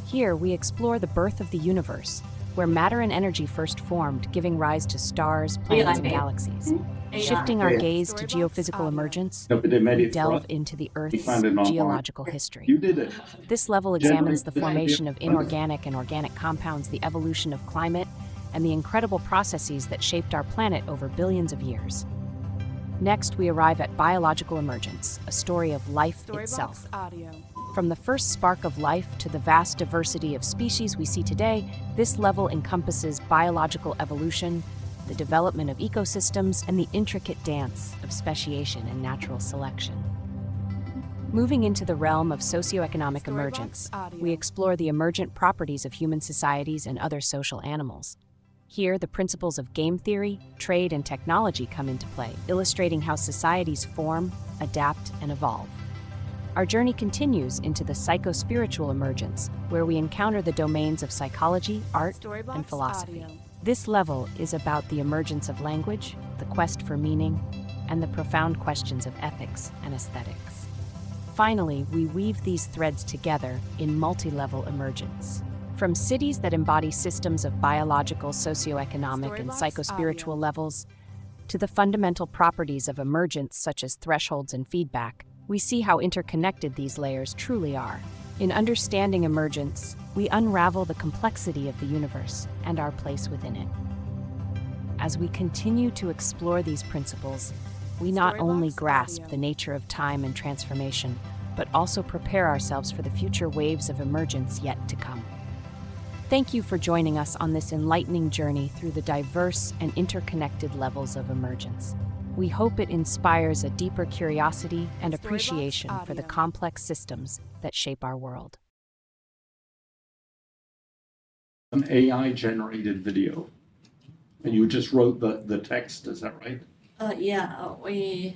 Speaker 6: Here, we explore the birth of the universe, where matter and energy first formed, giving rise to stars, planets, and galaxies. Shifting our gaze to geophysical emergence, we delve into the Earth's geological history.
Speaker 1: You did it.
Speaker 6: This level examines the formation of inorganic and organic compounds, the evolution of climate, and the incredible processes that shaped our planet over billions of years. Next, we arrive at biological emergence, a story of life itself. From the first spark of life to the vast diversity of species we see today, this level encompasses biological evolution, the development of ecosystems, and the intricate dance of speciation and natural selection. Moving into the realm of socioeconomic emergence, we explore the emergent properties of human societies and other social animals. Here, the principles of game theory, trade, and technology come into play, illustrating how societies form, adapt, and evolve. Our journey continues into the psycho-spiritual emergence, where we encounter the domains of psychology, art, and philosophy. This level is about the emergence of language, the quest for meaning, and the profound questions of ethics and aesthetics. Finally, we weave these threads together in multi-level emergence. From cities that embody systems of biological, socioeconomic, and psycho-spiritual levels, to the fundamental properties of emergence such as thresholds and feedback, we see how interconnected these layers truly are. In understanding emergence, we unravel the complexity of the universe and our place within it. As we continue to explore these principles, we not only grasp the nature of time and transformation, but also prepare ourselves for the future waves of emergence yet to come. Thank you for joining us on this enlightening journey through the diverse and interconnected levels of emergence. We hope it inspires a deeper curiosity and appreciation for the complex systems that shape our world.
Speaker 1: An AI-generated video, and you just wrote the text, is that right?
Speaker 2: We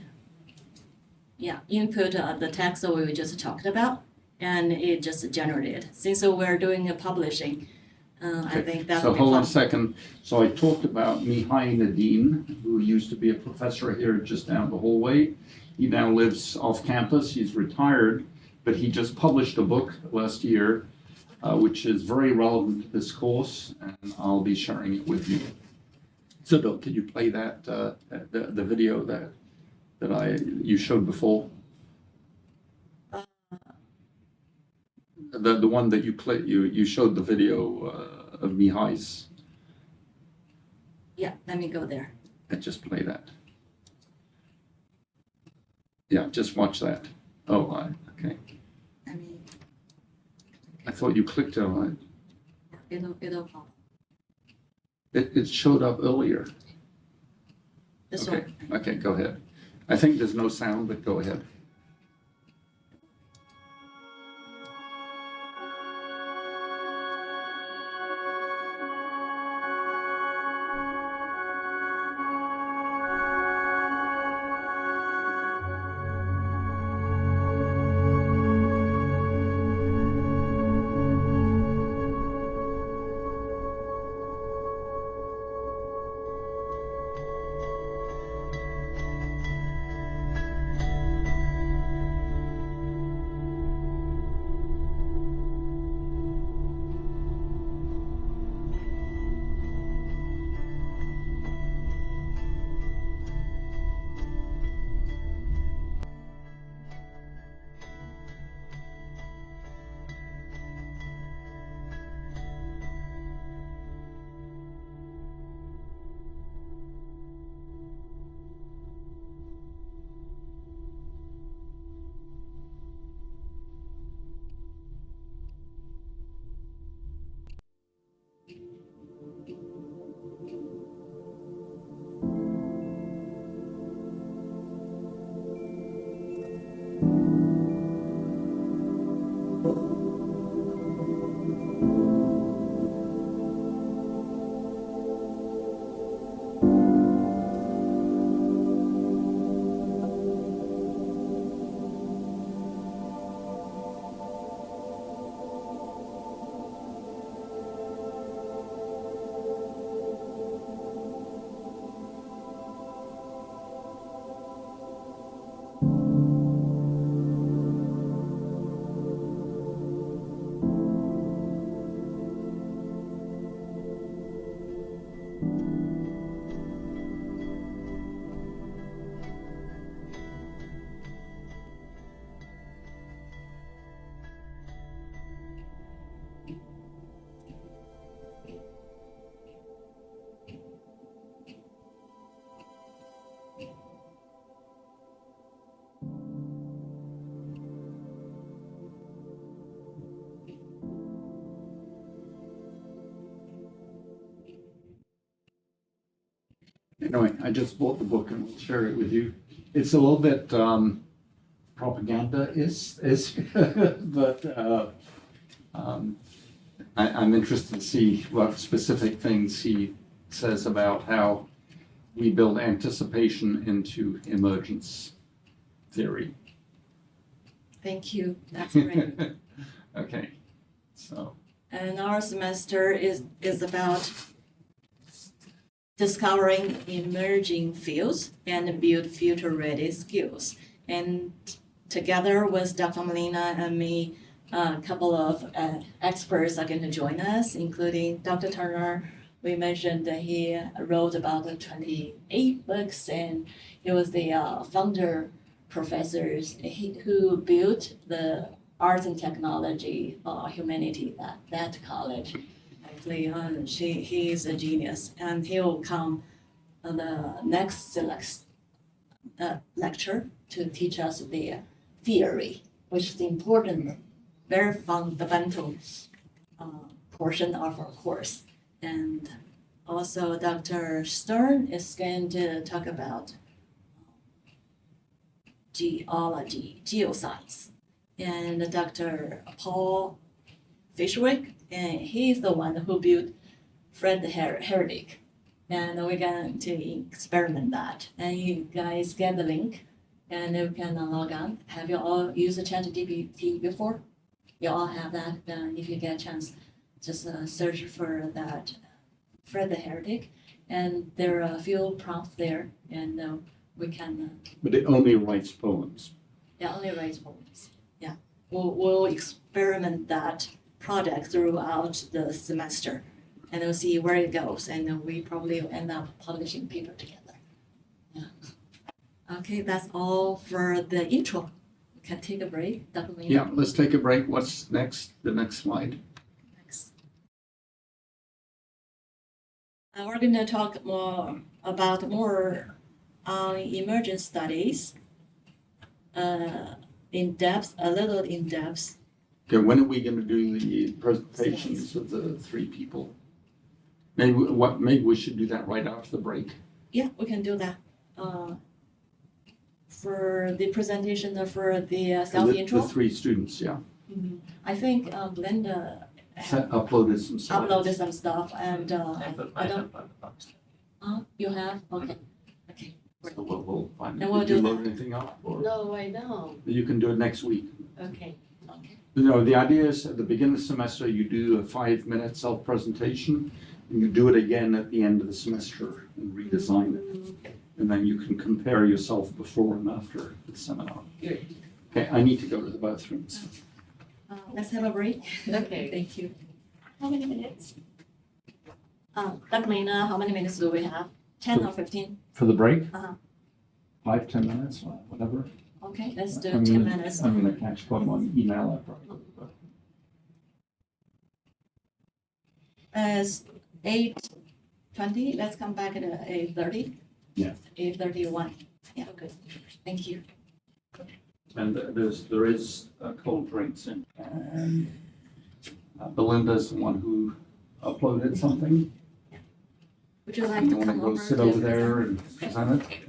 Speaker 2: input the text that we just talked about, and it just generated. Since we're doing a publishing, I think that
Speaker 1: So
Speaker 2: will be
Speaker 1: hold on
Speaker 2: fun.
Speaker 1: a second. So I talked about Mihai Nadine, who used to be a professor here just down the hallway. He now lives off campus. He's retired, but he just published a book last year, which is very relevant to this course, and I'll be sharing it with you. So, Bill, could you play that the video that you showed before? The one that you showed the video of Mihai's.
Speaker 2: Yeah, let me go there.
Speaker 1: Just play that. Yeah, just watch that. Oh, okay.
Speaker 2: I mean,
Speaker 1: I thought you clicked on
Speaker 2: it'll pop.
Speaker 1: it. It showed up earlier.
Speaker 2: This
Speaker 1: Okay.
Speaker 2: one.
Speaker 1: Okay, go ahead. I think there's no sound, but go ahead. Anyway, I just bought the book and will share it with you. It's a little bit propaganda-is, but I'm interested to see what specific things he says about how we build anticipation into emergence theory.
Speaker 2: Thank you. That's great.
Speaker 1: Okay, so.
Speaker 2: And our semester is about discovering emerging fields and build future-ready skills. And together with Dr. Molina and me, a couple of experts are going to join us, including Dr. Turner. We mentioned that he wrote about 28 books, and he was the founder professors who built the arts and technology humanity that college. Actually, he is a genius, and he will come on the next lecture to teach us the theory, which is the important, very fundamental portion of our course. And also Dr. Stern is going to talk about geology, geoscience. And Dr. Paul Fishwick, and he's the one who built Fred Herdick. And we're going to experiment that. And you guys get the link and you can log on. Have you all used the ChatGPT before? You all have that. If you get a chance, just search for that Fred Herdick. And there are a few prompts there, and we can.
Speaker 1: But it only writes poems.
Speaker 2: Yeah, only writes poems. Yeah. we'll experiment that project throughout the semester, and we'll see where it goes, and then we probably will end up publishing paper together. Yeah. Okay, that's all for the intro. We can take a break, Dr. Lena.
Speaker 1: Yeah, let's take a break. What's next? The next slide.
Speaker 2: Next. We're going to talk more about emergent studies, in depth, a little in depth.
Speaker 1: Okay, when are we going to do the presentations of the three people? Maybe we should do that right after the break.
Speaker 2: Yeah, we can do that. For the presentation for the self-intro,
Speaker 1: The three students, yeah.
Speaker 2: I think Glenda
Speaker 1: Uploaded some slides.
Speaker 2: uploaded some stuff, and
Speaker 3: I put
Speaker 2: I
Speaker 3: mine
Speaker 2: don't.
Speaker 3: up on the box.
Speaker 2: You have? Okay. Okay. Great.
Speaker 1: So we'll find
Speaker 2: And
Speaker 1: it.
Speaker 2: we'll
Speaker 1: Did you
Speaker 2: do
Speaker 1: load
Speaker 2: that.
Speaker 1: anything up? Or
Speaker 5: No, I don't.
Speaker 1: you can do it next week.
Speaker 5: Okay.
Speaker 2: Okay.
Speaker 1: No, the idea is at the beginning of the semester, you do a 5-minute self-presentation, and you do it again at the end of the semester and redesign it. And then you can compare yourself before and after the seminar.
Speaker 5: Good.
Speaker 1: Okay, I need to go to the bathrooms.
Speaker 2: Let's have a break.
Speaker 5: Okay.
Speaker 2: Thank you. How many minutes? Dr. Lena, how many minutes do we have? 10 or 15?
Speaker 1: For the break?
Speaker 2: Uh-huh.
Speaker 1: 5-10 minutes, whatever.
Speaker 2: Okay, let's do
Speaker 1: I'm
Speaker 2: 10
Speaker 1: gonna-
Speaker 2: minutes.
Speaker 1: I'm gonna catch up on email after I go to the
Speaker 2: It's 8:20. Let's come back at 8:30.
Speaker 1: Yeah.
Speaker 2: 8:31. Yeah, good. Thank you.
Speaker 1: And there is cold drinks in. And Belinda's the one who uploaded something.
Speaker 2: Would you like
Speaker 1: You
Speaker 2: to
Speaker 1: wanna
Speaker 2: come
Speaker 1: go
Speaker 2: over
Speaker 1: sit
Speaker 2: to
Speaker 1: over there and present it?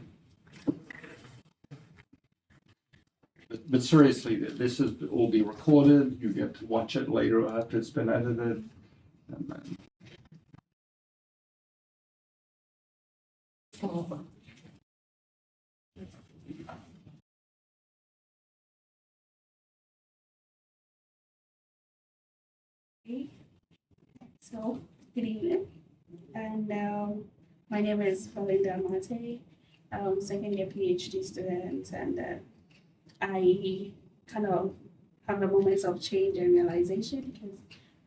Speaker 1: But seriously, this will be recorded. You get to watch it later after it's been edited. And then
Speaker 2: come over?
Speaker 7: So, good evening. And my name is Belinda Mate. Second year PhD student, and I kind of have the moments of change and realization because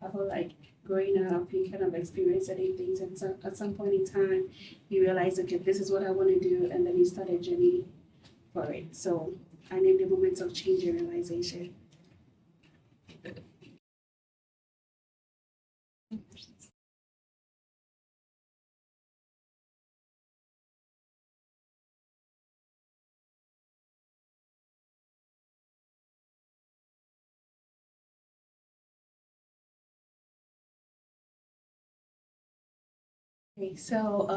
Speaker 7: I feel like growing up, you kind of experience certain things, and so at some point in time, you realize, okay, this is what I want to do, and then you start a journey for it. So I named the moments of change and realization. Okay, so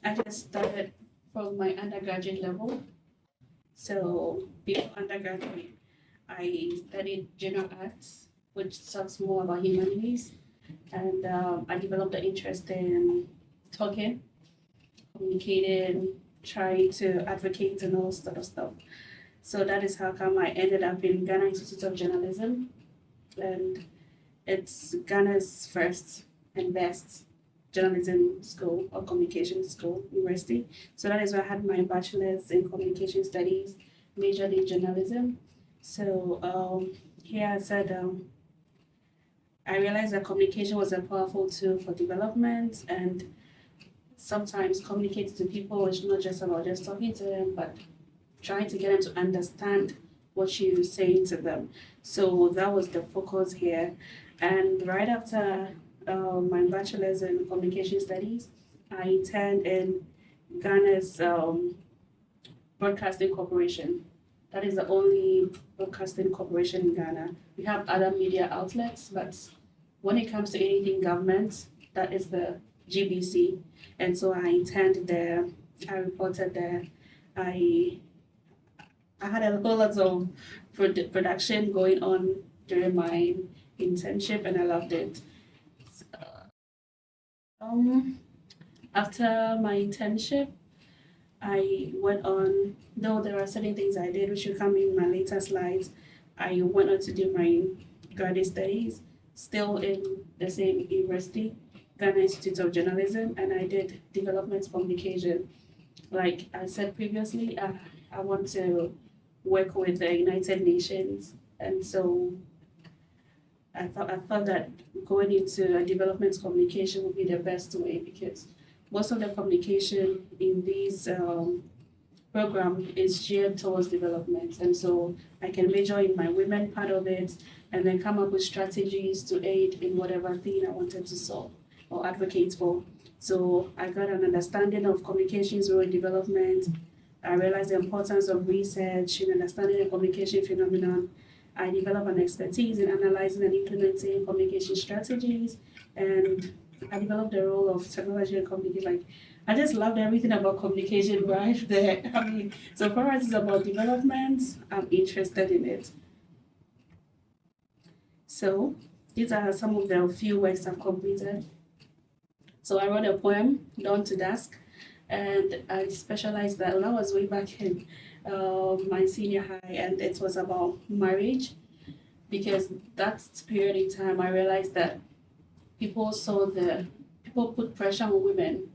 Speaker 7: I just started from my undergraduate level. So before undergraduate, I studied general arts, which talks more about humanities, and I developed an interest in talking, communicating, trying to advocate, and all sort of stuff. So that is how come I ended up in Ghana Institute of Journalism, and it's Ghana's first and best journalism school or communication school, university. So that is where I had my bachelor's in communication studies, majored in journalism. So here I said, I realized that communication was a powerful tool for development, and sometimes communicating to people is not just about just talking to them, but trying to get them to understand what you're saying to them. So that was the focus here. And right after my bachelor's in communication studies, I interned in Ghana's broadcasting corporation. That is the only broadcasting corporation in Ghana. We have other media outlets, but when it comes to anything government, that is the GBC. And so I interned there, I reported there, I had a whole lot of production going on during my internship, and I loved it. After my internship, I went on, though there are certain things I did which will come in my later slides, I went on to do my graduate studies, still in the same university, Ghana Institute of Journalism, and I did development communication. Like I said previously, I want to work with the United Nations And so I thought that going into a development communication would be the best way, because most of the communication in these program is geared towards development. And so I can major in my women part of it and then come up with strategies to aid in whatever thing I wanted to solve or advocate for. So I got an understanding of communications role in development. I realized the importance of research in understanding the communication phenomenon. I developed an expertise in analyzing and implementing communication strategies, and I developed the role of technology and communication. Like, I just loved everything about communication right there. I mean, so far as it's about development, I'm interested in it. So these are some of the few works I've completed. So I wrote a poem, Dawn to Dusk, and I specialized that when I was way back in my senior high, and it was about marriage, because that period in time I realized that people put pressure on women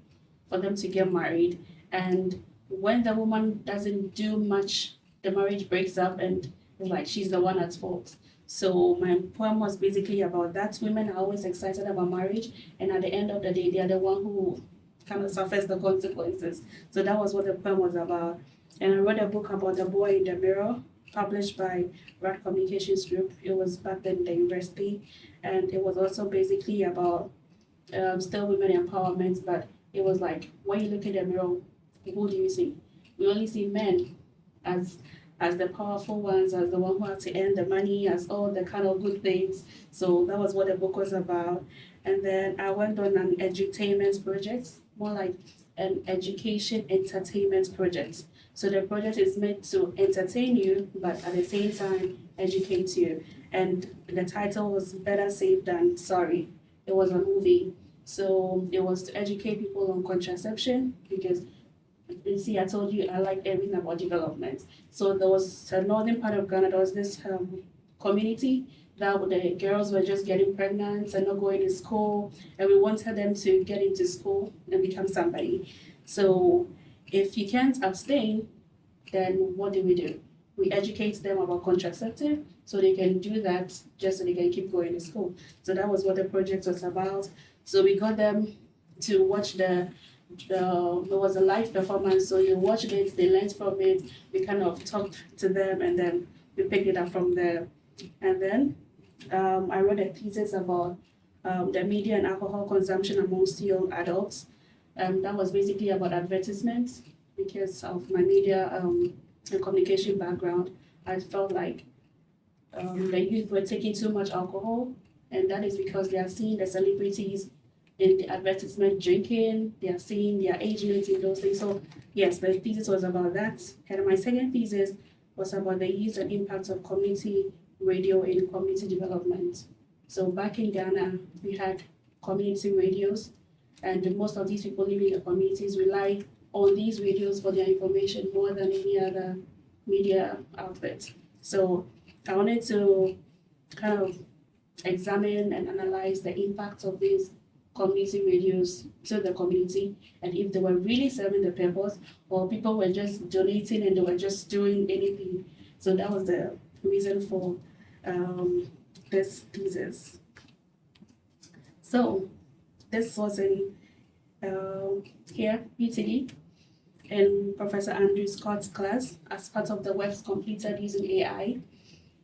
Speaker 7: for them to get married, and when the woman doesn't do much, the marriage breaks up, and it's like she's the one at fault. So my poem was basically about that. Women are always excited about marriage, and at the end of the day, they are the one who kind of suffers the consequences. So that was what the poem was about. And I wrote a book about The Boy in the Mirror, published by Rad Communications Group. It was back then in the university, and it was also basically about still women empowerment, but it was like, when you look in the mirror, who do you see? We only see men as the powerful ones, as the one who have to earn the money, as all the kind of good things. So that was what the book was about. And then I went on an edutainment project, more like an education entertainment project. So the project is meant to entertain you, but at the same time educate you. And the title was Better Safe Than Sorry. It was a movie. So it was to educate people on contraception, because you see, I told you I like everything about development. So there was a northern part of Ghana, there was this community that the girls were just getting pregnant and not going to school, and we wanted them to get into school and become somebody. So if you can't abstain, then what do? We educate them about contraceptive so they can do that, just so they can keep going to school. So that was what the project was about. So we got them to watch there was a live performance, so you watched it, they learned from it, we kind of talked to them, and then we picked it up from there. And then I wrote a thesis about the media and alcohol consumption amongst young adults. That was basically about advertisements, because of my media and communication background. I felt like the youth were taking too much alcohol, and that is because they are seeing the celebrities in the advertisement drinking, they are seeing their age limits in those things. So yes, the thesis was about that. And my second thesis was about the use and impact of community radio in community development. So back in Ghana, we had community radios, and most of these people living in the communities rely on these radios for their information more than any other media outlet. So I wanted to kind of examine and analyze the impact of these community radios to the community, and if they were really serving the purpose, or people were just donating and they were just doing anything. So that was the reason for this thesis. So this was in here, UTD, in Professor Andrew Scott's class as part of the works completed using AI.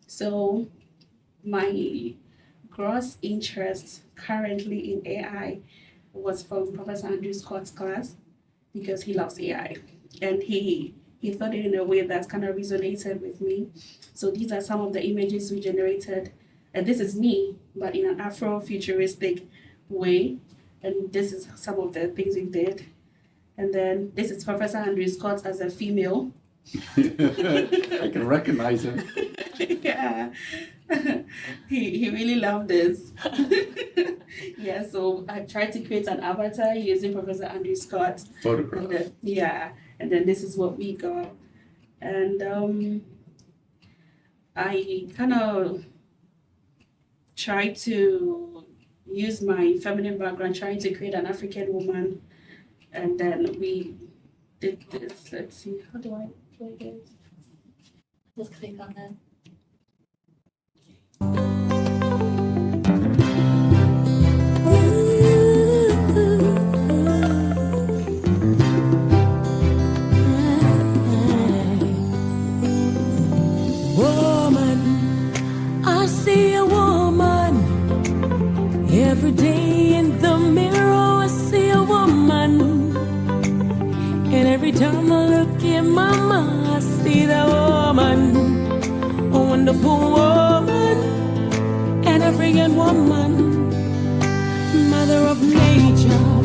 Speaker 7: So my gross interest currently in AI was from Professor Andrew Scott's class, because he loves AI, and he thought it in a way that kind of resonated with me. So these are some of the images we generated, and this is me, but in an Afro-futuristic way, and this is some of the things we did. And then this is Professor Andrew Scott as a female.
Speaker 1: I can recognize him.
Speaker 7: Yeah. he really loved this. Yeah, so I tried to create an avatar using Professor Andrew Scott.
Speaker 1: Photograph.
Speaker 7: And then, yeah, and then this is what we got. And I kind of tried to use my feminine background, trying to create an African woman. And then we did this. Let's see, how do I play this?
Speaker 2: Just click on that.
Speaker 8: wonderful woman, an African woman, mother of nature.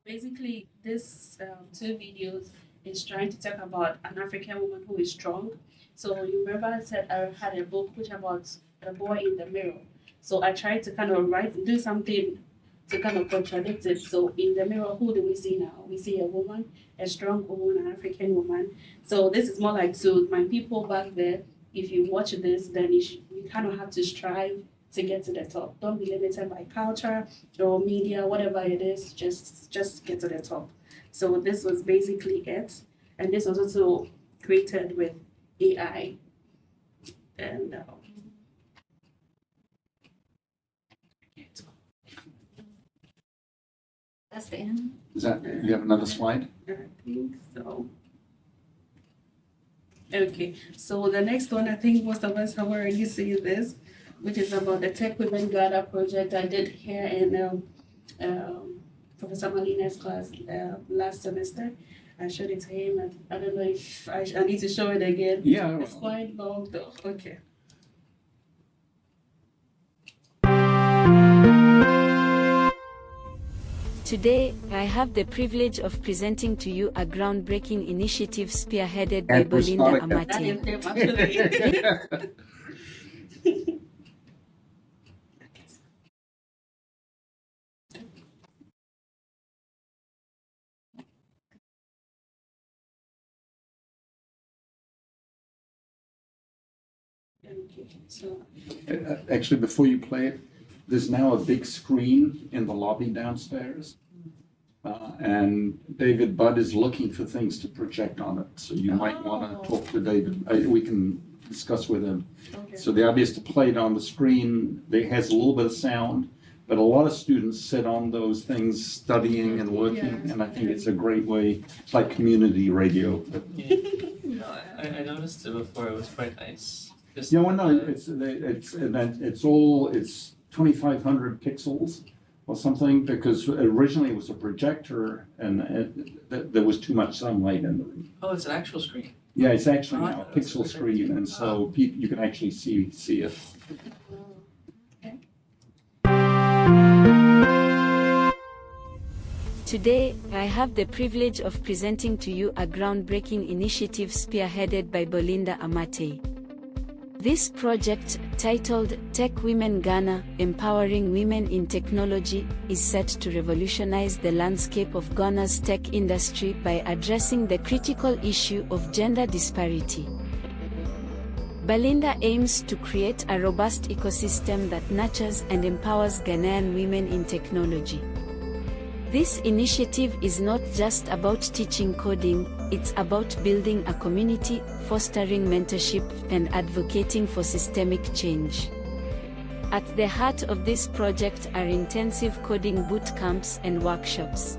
Speaker 7: Basically, this two videos is trying to talk about an African woman who is strong. So you remember I said I had a book which about a boy in the mirror. So I tried to kind of do something to kind of contradict it. So in the mirror, who do we see now? We see a woman, a strong woman, an African woman. So this is more like to my people back there. If you watch this, then you kind of have to strive to get to the top. Don't be limited by culture or media, whatever it is, just get to the top. So this was basically it. And this was also created with AI. And
Speaker 2: That's the end.
Speaker 1: Is that, you have another slide?
Speaker 7: I think so. Okay, so the next one, I think most of us have already seen this, which is about the Tech Women Gather project I did here in Professor Malina's class last semester. I showed it to him, and I don't know if I need to show it again.
Speaker 1: Yeah.
Speaker 7: It's quite long though. Okay.
Speaker 9: Today, I have the privilege of presenting to you a groundbreaking initiative spearheaded by
Speaker 1: And we're
Speaker 9: Belinda
Speaker 1: starting at-
Speaker 7: That is
Speaker 9: Amate.
Speaker 7: him actually. Okay, so
Speaker 1: Actually, before you play it, there's now a big screen in the lobby downstairs. And David Budd is looking for things to project on it, so you might want to talk to David. We can discuss with him.
Speaker 7: okay.
Speaker 1: So the idea is to play it on the screen. It has a little bit of sound, but a lot of students sit on those things studying and working,
Speaker 7: Yeah.
Speaker 1: and I think it's a great way. It's like community radio.
Speaker 3: No, I noticed it before. It was quite nice. Just,
Speaker 1: Yeah, well, no, it's 2,500 pixels or something, because originally it was a projector and there was too much sunlight in the room.
Speaker 3: oh, it's an actual screen.
Speaker 1: Yeah, it's actually
Speaker 3: Oh, I
Speaker 1: now a
Speaker 3: thought it was a
Speaker 1: pixel
Speaker 3: projector.
Speaker 1: screen, and so you can actually see it.
Speaker 9: Today, I have the privilege of presenting to you a groundbreaking initiative spearheaded by Belinda Amate. This project, titled Tech Women Ghana, Empowering Women in Technology, is set to revolutionize the landscape of Ghana's tech industry by addressing the critical issue of gender disparity. Belinda aims to create a robust ecosystem that nurtures and empowers Ghanaian women in technology. This initiative is not just about teaching coding, it's about building a community, fostering mentorship, and advocating for systemic change. At the heart of this project are intensive coding boot camps and workshops.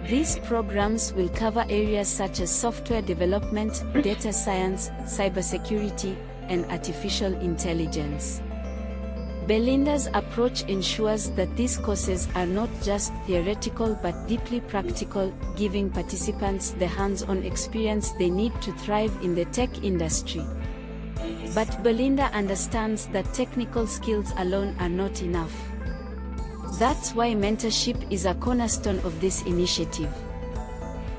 Speaker 9: These programs will cover areas such as software development, data science, cybersecurity, and artificial intelligence. Belinda's approach ensures that these courses are not just theoretical but deeply practical, giving participants the hands-on experience they need to thrive in the tech industry. But Belinda understands that technical skills alone are not enough. That's why mentorship is a cornerstone of this initiative.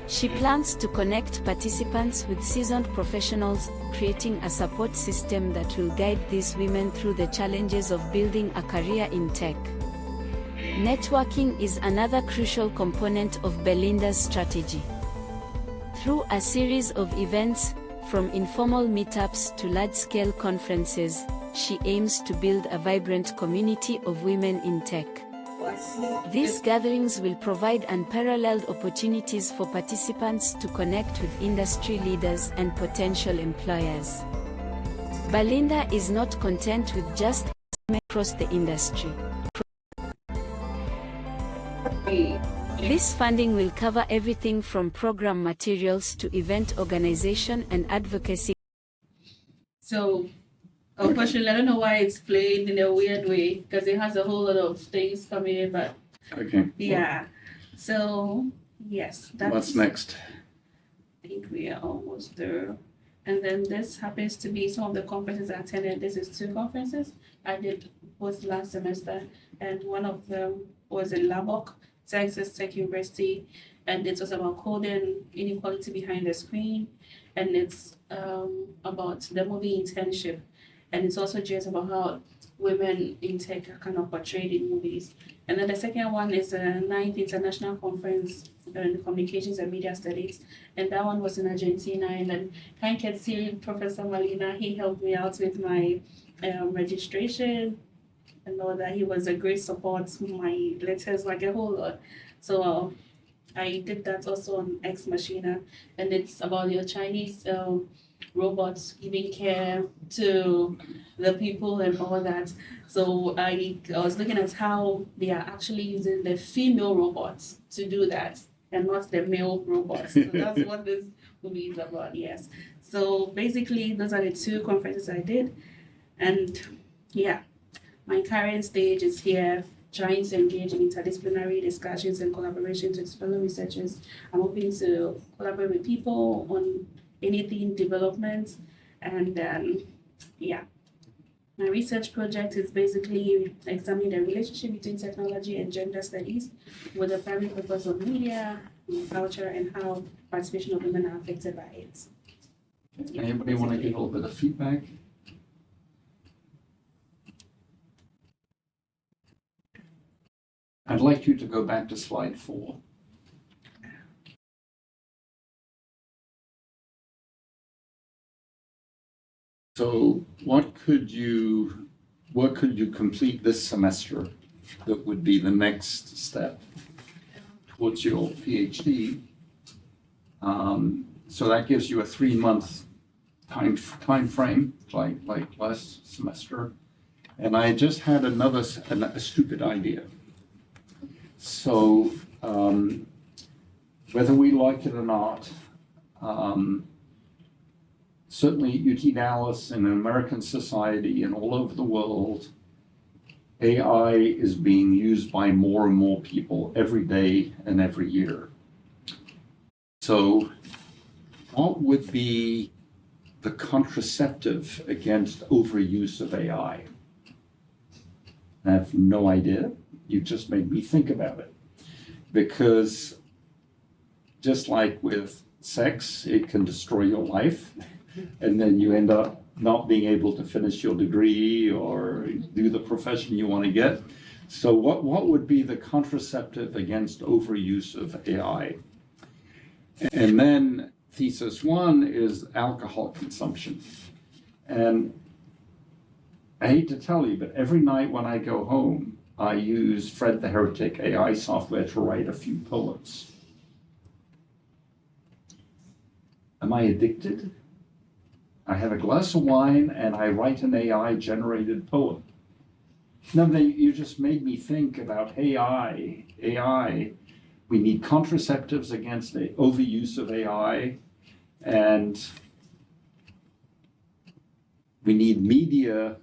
Speaker 9: She plans to connect participants with seasoned professionals, creating a support system that will guide these women through the challenges of building a career in tech. Networking is another crucial component of Belinda's strategy. Through a series of events, from informal meetups to large-scale conferences, she aims to build a vibrant community of women in tech. These gatherings will provide unparalleled opportunities for participants to connect with industry leaders and potential employers. Belinda is not content with just across the industry. This funding will cover everything from program materials to event organization and advocacy.
Speaker 7: So, unfortunately, I don't know why it's playing in a weird way because it has a whole lot of things coming in, but
Speaker 1: Okay.
Speaker 7: yeah. So, yes,
Speaker 1: What's next?
Speaker 7: I think we are almost there. And then this happens to be some of the conferences I attended. This is 2 conferences I did both last semester, and one of them was in Lubbock, Texas Tech University, and it was about coding inequality behind the screen, and it's about the movie Internship, and it's also just about how women in tech are kind of portrayed in movies. And then the second one is the 9th International Conference on Communications and Media Studies, and that one was in Argentina. And then kind of seeing Professor Molina, he helped me out with my registration and all that. He was a great support to my letters, like a whole lot. So I did that also on Ex Machina, and it's about your Chinese robots giving care to the people and all that. So I was looking at how they are actually using the female robots to do that and not the male robots. So that's what this movie is about, yes. So basically, those are the 2 conferences I did. And yeah, my current stage is here, trying to engage in interdisciplinary discussions and collaborations with fellow researchers. I'm hoping to collaborate with people on anything development. And yeah, my research project is basically examining the relationship between technology and gender studies with a primary focus on media, culture, and how participation of women are affected by it.
Speaker 1: Anybody want to give a little bit of feedback? I'd like you to go back to slide 4. So what could you complete this semester that would be the next step towards your PhD? So that gives you a 3-month time frame, like last semester. And I just had a stupid idea. So whether we like it or not, certainly UT Dallas and in American society and all over the world, AI is being used by more and more people every day and every year. So what would be the contraceptive against overuse of AI? I have no idea. You just made me think about it. Because just like with sex, it can destroy your life, and then you end up not being able to finish your degree or do the profession you want to get. So what would be the contraceptive against overuse of AI? And then thesis 1 is alcohol consumption. And I hate to tell you, but every night when I go home, I use Fred the Heretic AI software to write a few poems. Am I addicted? I have a glass of wine and I write an AI-generated poem. No, you just made me think about AI. We need contraceptives against the overuse of AI, and we need media.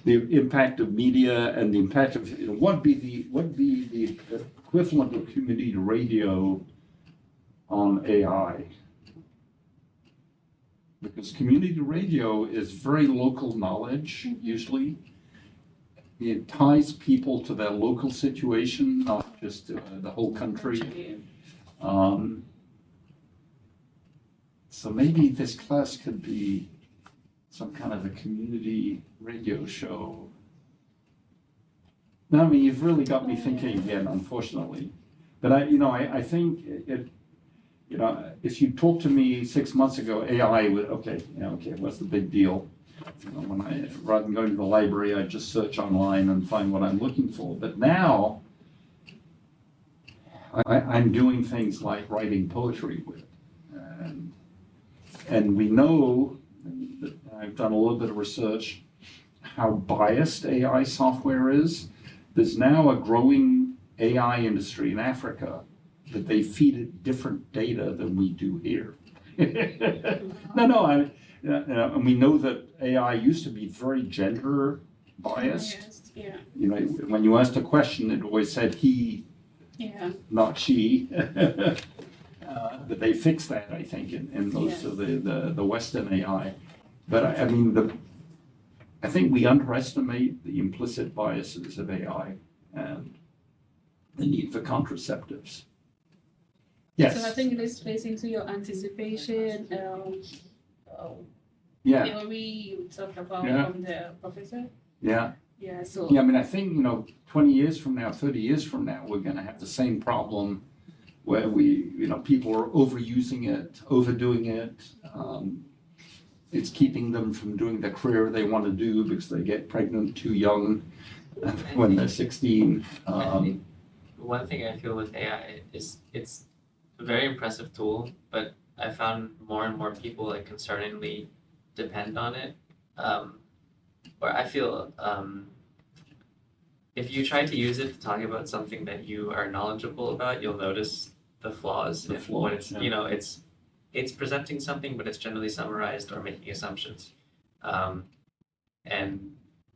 Speaker 1: The impact of media and the impact of what be the equivalent of community radio on AI, because community radio is very local knowledge usually. It ties people to their local situation, not just the whole country. So maybe this class could be some kind of a community radio show. No, I mean, you've really got me thinking again, unfortunately. But I think it, if you talked to me 6 months ago, AI would, okay, what's the big deal? Rather than going to the library, I just search online and find what I'm looking for. But now, I'm doing things like writing poetry with it. And we know, that I've done a little bit of research, how biased AI software is. There's now a growing AI industry in Africa that they feed it different data than we do here. And we know that AI used to be very gender biased.
Speaker 7: Yeah.
Speaker 1: You know, when you asked a question, it always said he,
Speaker 7: Yeah.
Speaker 1: not she. But they fixed that, I think, in most of the Western AI. But I mean, I think we underestimate the implicit biases of AI and the need for contraceptives. Yes.
Speaker 7: So I think this plays into your anticipation
Speaker 1: Yeah.
Speaker 7: theory you talked about
Speaker 1: Yeah.
Speaker 7: from the professor.
Speaker 1: Yeah.
Speaker 7: Yeah. So
Speaker 1: Yeah. I mean, I think 20 years from now, 30 years from now, we're going to have the same problem where people are overusing it, overdoing it. It's keeping them from doing the career they want to do because they get pregnant too young when they're 16.
Speaker 3: I think one thing I feel with AI is it's a very impressive tool, but I found more and more people like concerningly depend on it. Where I feel if you try to use it to talk about something that you are knowledgeable about, you'll notice the flaws. When it's it's presenting something, but it's generally summarized or making assumptions.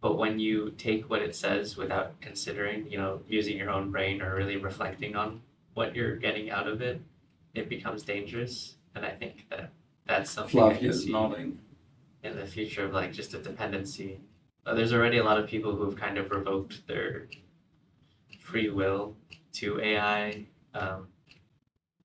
Speaker 3: But when you take what it says without considering, using your own brain or really reflecting on what you're getting out of it, it becomes dangerous. And I think that's something I can
Speaker 1: Flavia's
Speaker 3: see
Speaker 1: nodding.
Speaker 3: in the future of like just a dependency. There's already a lot of people who've kind of revoked their free will to AI,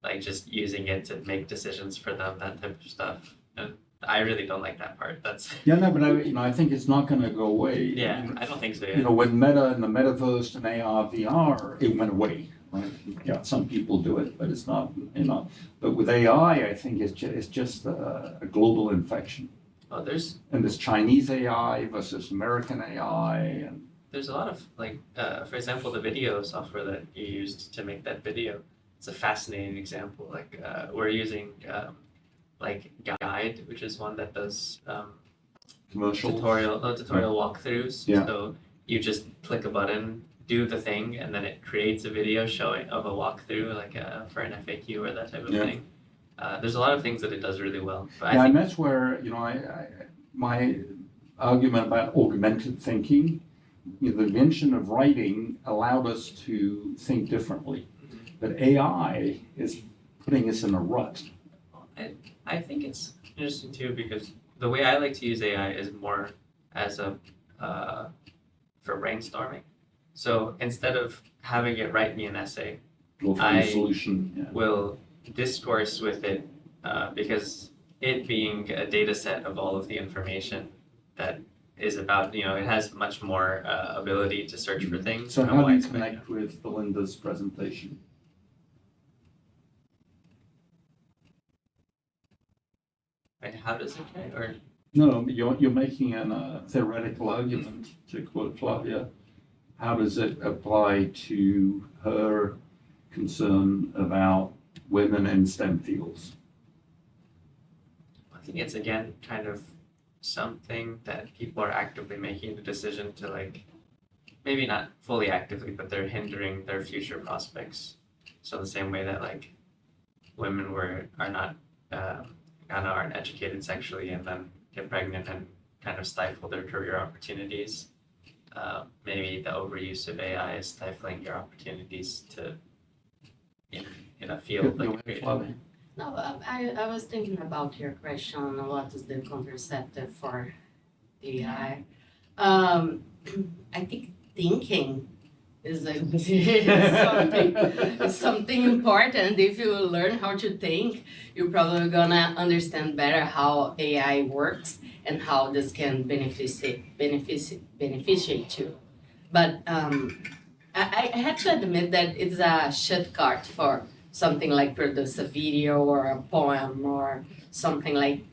Speaker 3: like just using it to make decisions for them, that type of stuff. And I really don't like that part. That's
Speaker 1: But I think it's not going to go away.
Speaker 3: yeah, I don't think so. Yeah.
Speaker 1: When Meta and the metaverse and AR, VR, it went away. Right? Yeah, some people do it, but it's not. But with AI, I think it's just a global infection.
Speaker 3: Oh, there's
Speaker 1: Chinese AI versus American AI, and
Speaker 3: there's a lot of like, for example, the video software that you used to make that video. It's a fascinating example. Like we're using like Guide, which is one that does
Speaker 1: commercial
Speaker 3: tutorial walkthroughs.
Speaker 1: Yeah.
Speaker 3: So you just click a button, do the thing, and then it creates a video showing of a walkthrough, like for an FAQ or that type of thing. There's a lot of things that it does really well. But I think
Speaker 1: and that's where my argument about augmented thinking, the invention of writing allowed us to think differently, but AI is putting us in a rut.
Speaker 3: I think it's interesting too because the way I like to use AI is more as a for brainstorming. So instead of having it write me an essay,
Speaker 1: Solution.
Speaker 3: will discourse with it because it being a data set of all of the information that is about, it has much more ability to search for things.
Speaker 1: So
Speaker 3: in a
Speaker 1: how do you
Speaker 3: wide spectrum.
Speaker 1: connect with Belinda's presentation?
Speaker 3: Right, how does it connect? Or
Speaker 1: No, you're making a theoretical argument, to quote Flavia. How does it apply to her concern about women in STEM fields?
Speaker 3: I think it's again kind of something that people are actively making the decision to like, maybe not fully actively, but they're hindering their future prospects. So the same way that like women are not kind of aren't educated sexually and then get pregnant and kind of stifle their career opportunities. Maybe the overuse of AI is stifling your opportunities to in a field like creative.
Speaker 5: No, I was thinking about your question, what is the contraceptive for AI? I think thinking is something important. If you learn how to think, you're probably gonna understand better how AI works and how this can beneficiate you. But I have to admit that it's a shortcut for something like produce a video or a poem or something like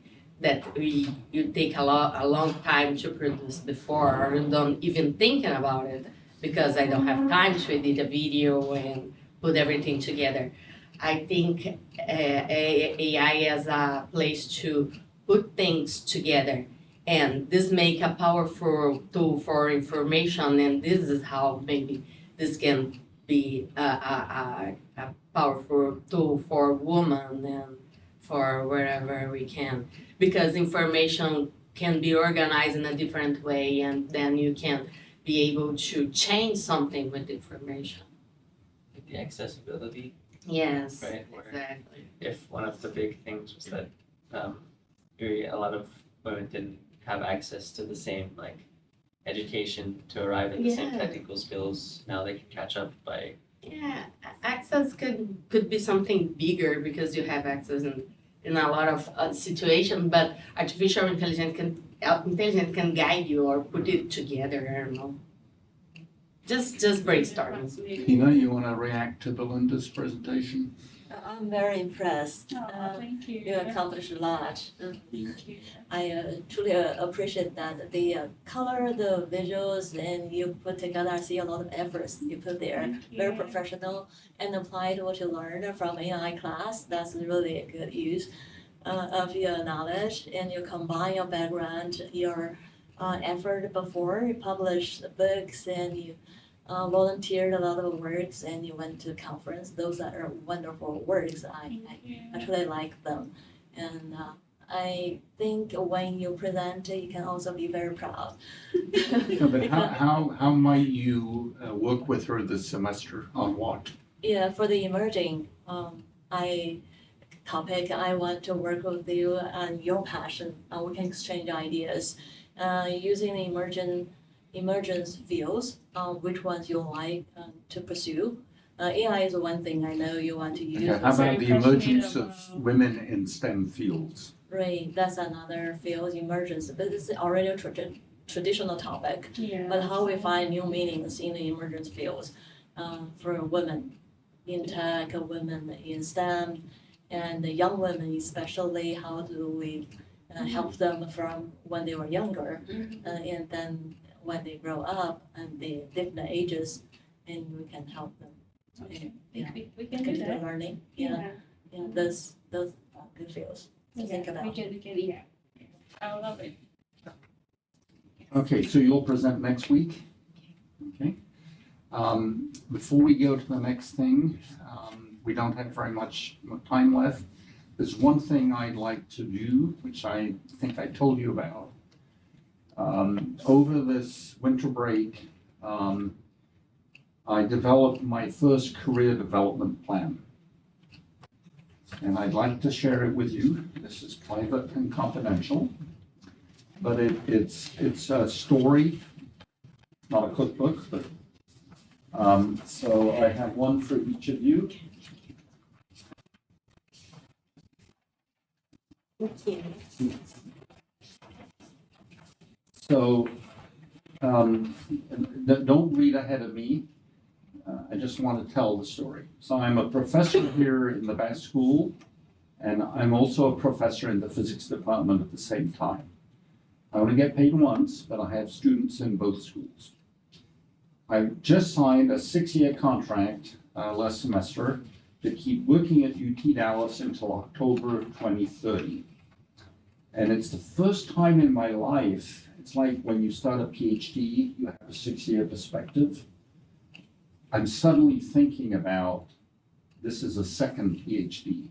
Speaker 5: that you take a long time to produce before, or you don't even thinking about it because I don't have time to edit a video and put everything together. I think AI as a place to put things together, and this make a powerful tool for information, and this is how maybe this can be a powerful tool for women and for wherever we can, because information can be organized in a different way, and then you can be able to change something with information.
Speaker 3: Like the accessibility,
Speaker 5: Yes,
Speaker 3: right? Where
Speaker 5: exactly.
Speaker 3: if one of the big things was that a lot of women didn't have access to the same like education to arrive at the same
Speaker 5: Yeah.
Speaker 3: technical skills, now they can catch up by
Speaker 5: Yeah, access could be something bigger because you have access in a lot of situations, but artificial intelligence can guide you or put it together. I don't know. Just brainstorming.
Speaker 1: Tina, you want to react to Belinda's presentation?
Speaker 2: I'm very impressed.
Speaker 7: Oh, thank you.
Speaker 2: You accomplished a lot.
Speaker 7: Thank you.
Speaker 2: I truly appreciate that the color, the visuals, and you put together. I see a lot of efforts you put there.
Speaker 7: Thank you.
Speaker 2: Very professional and applied what you learned from AI class. That's really a good use of your knowledge, and you combine your background, your effort before you published books, and you volunteered a lot of works, and you went to conference. Those are wonderful works. I actually like them, and I think when you present, you can also be very proud.
Speaker 1: No, but
Speaker 2: Because-
Speaker 1: how might you work with her this semester on what?
Speaker 2: Yeah, for the emerging topic, I want to work with you on your passion. We can exchange ideas using the emergence fields, which ones you like to pursue. AI is one thing I know you want to use.
Speaker 1: Okay, how about the
Speaker 7: Very
Speaker 1: emergence of
Speaker 7: passionate
Speaker 1: women in STEM fields?
Speaker 2: Right, that's another field, emergence, but it's already a traditional topic.
Speaker 7: Yeah.
Speaker 2: But how we find new meanings in the emergence fields for women in tech, women in STEM, and the young women especially, how do we help them from when they were younger, and then when they grow up and the different ages, and we can help them.
Speaker 7: Okay.
Speaker 2: Yeah.
Speaker 7: We can do
Speaker 2: Continue
Speaker 7: that.
Speaker 2: learning,
Speaker 7: Yeah.
Speaker 2: those are good fields to think
Speaker 7: Yeah,
Speaker 2: about.
Speaker 7: we can, yeah. I love it.
Speaker 1: Okay, so you'll present next week? Okay. Before we go to the next thing, we don't have very much time left. There's one thing I'd like to do, which I think I told you about. Over this winter break, I developed my first career development plan. And I'd like to share it with you. This is private and confidential, but it's a story, not a cookbook, but so I have one for each of you. So, don't read ahead of me. I just want to tell the story. So I'm a professor here in the Bass School, and I'm also a professor in the physics department at the same time. I only get paid once, but I have students in both schools. I just signed a 6-year contract last semester to keep working at UT Dallas until October of 2030. And it's the first time in my life, it's like when you start a PhD, you have a 6-year perspective. I'm suddenly thinking about, this is a second PhD.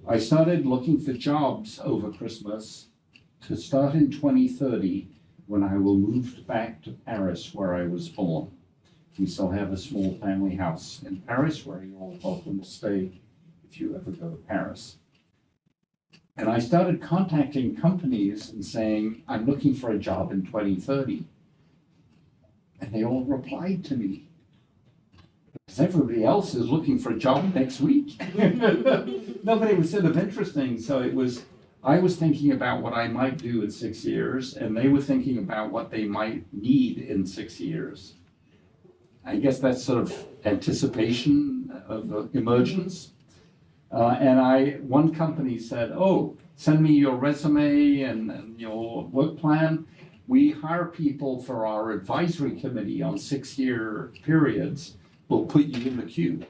Speaker 1: I started looking for jobs over Christmas to start in 2030 when I will move back to Paris where I was born. We still have a small family house in Paris where you're all welcome to stay if you ever go to Paris. And I started contacting companies and saying, I'm looking for a job in 2030. And they all replied to me. Because everybody else is looking for a job next week. No, but it was sort of interesting. So I was thinking about what I might do in 6 years, and they were thinking about what they might need in 6 years. I guess that's sort of anticipation of emergence. One company said, oh, send me your resume and your work plan. We hire people for our advisory committee on 6-year periods. We'll put you in the queue.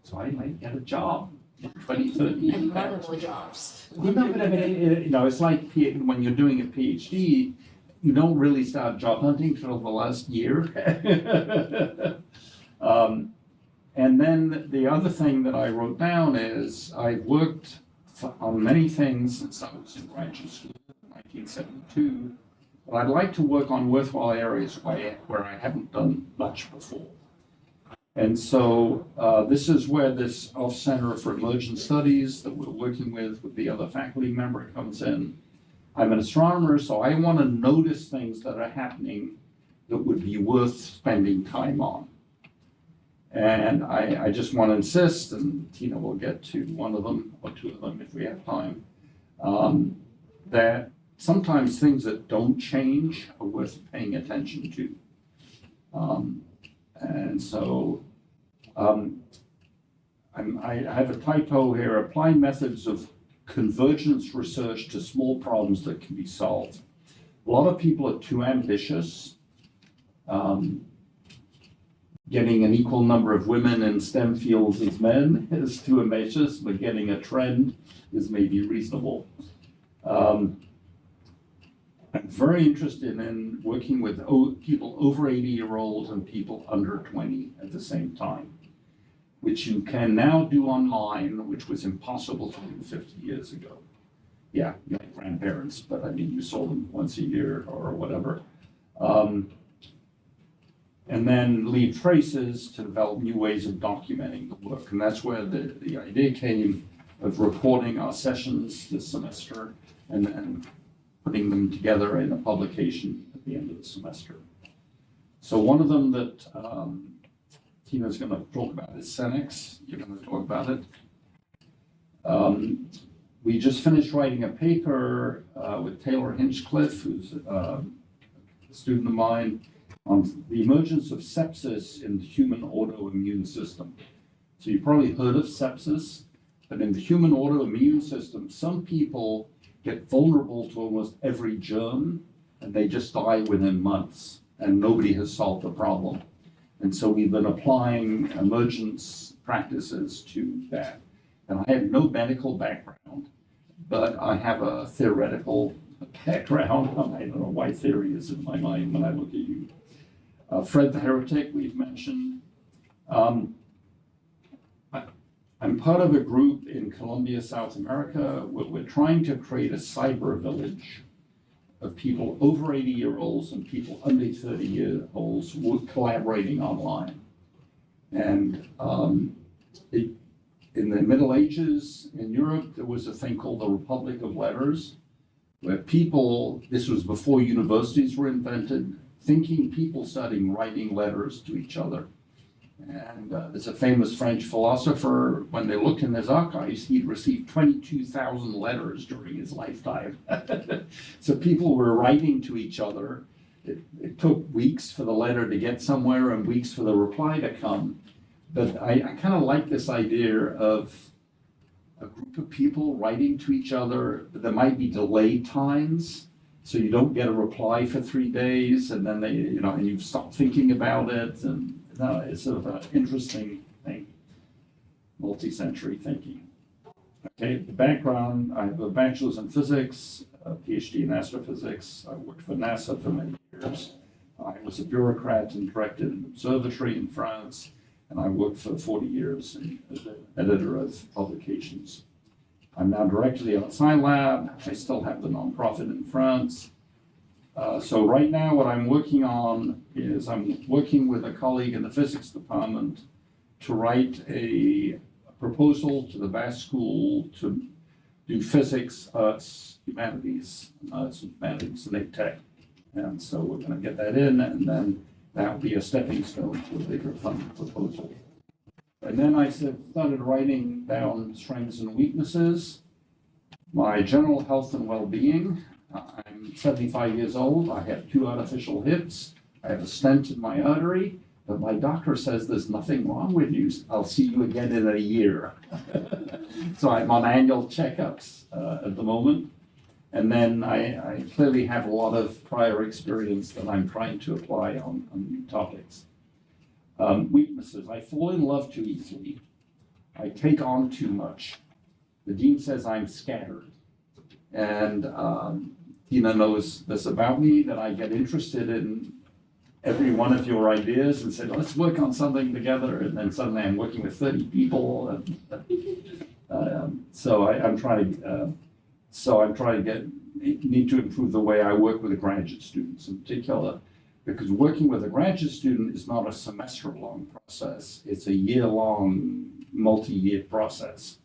Speaker 1: So I might get a job in 2030.
Speaker 2: And multiple jobs.
Speaker 1: But it's like when you're doing a PhD, you don't really start job hunting till the last year. And then the other thing that I wrote down is I've worked on many things since I was in graduate school in 1972, but I'd like to work on worthwhile areas where I haven't done much before. And so this is where this Off-Center for Emergent Studies that we're working with the other faculty member comes in. I'm an astronomer, so I want to notice things that are happening that would be worth spending time on. And I just want to insist, and Tina will get to one of them or two of them if we have time, that sometimes things that don't change are worth paying attention to. And so I have a typo here, apply methods of convergence research to small problems that can be solved. A lot of people are too ambitious. Getting an equal number of women in STEM fields as men is too ambitious, but getting a trend is maybe reasonable. I'm very interested in working with people over 80-year-olds and people under 20 at the same time, which you can now do online, which was impossible to do 50 years ago. Yeah, you like grandparents, but I mean, you saw them once a year or whatever. And then leave traces to develop new ways of documenting the work. And that's where the idea came of recording our sessions this semester and putting them together in a publication at the end of the semester. So one of them that Tina's going to talk about is Senex. You're going to talk about it. We just finished writing a paper with Taylor Hinchcliffe, who's a student of mine, on the emergence of sepsis in the human autoimmune system. So you probably heard of sepsis, but in the human autoimmune system, some people get vulnerable to almost every germ and they just die within months and nobody has solved the problem. And so we've been applying emergence practices to that. And I have no medical background, but I have a theoretical background. I don't know why theory is in my mind when I look at you. Fred the Heretic, we've mentioned. I'm part of a group in Colombia, South America, where we're trying to create a cyber village of people over 80-year-olds and people under 30-year-olds collaborating online. And in the Middle Ages in Europe, there was a thing called the Republic of Letters, where people, this was before universities were invented, thinking people started writing letters to each other. And there's a famous French philosopher, when they looked in his archives, he'd received 22,000 letters during his lifetime. So people were writing to each other. It took weeks for the letter to get somewhere and weeks for the reply to come. But I kind of like this idea of a group of people writing to each other. There might be delay times, so you don't get a reply for 3 days, and then and you stop thinking about it, and it's sort of an interesting thing, multi-century thinking. Okay, the background, I have a bachelor's in physics, a PhD in astrophysics. I worked for NASA for many years. I was a bureaucrat and directed an observatory in France, and I worked for 40 years as the editor of publications. I'm now director of the Outside Lab. I still have the nonprofit in France. So right now what I'm working on is I'm working with a colleague in the physics department to write a proposal to the Basque School to do physics, humanities, and tech. And so we're going to get that in, and then that will be a stepping stone to a bigger funded proposal. And then I started writing down strengths and weaknesses, my general health and well-being. I'm 75 years old. I have 2 artificial hips. I have a stent in my artery. but my doctor says there's nothing wrong with you. I'll see you again in a year. So I'm on annual checkups at the moment. And then I clearly have a lot of prior experience that I'm trying to apply on new topics. Weaknesses, I fall in love too easily. I take on too much. The dean says I'm scattered. And Tina knows this about me, that I get interested in every one of your ideas and say, let's work on something together. And then suddenly I'm working with 30 people. And, so I'm trying to need to improve the way I work with the graduate students in particular, because working with a graduate student is not a semester-long process. It's a year-long, multi-year process.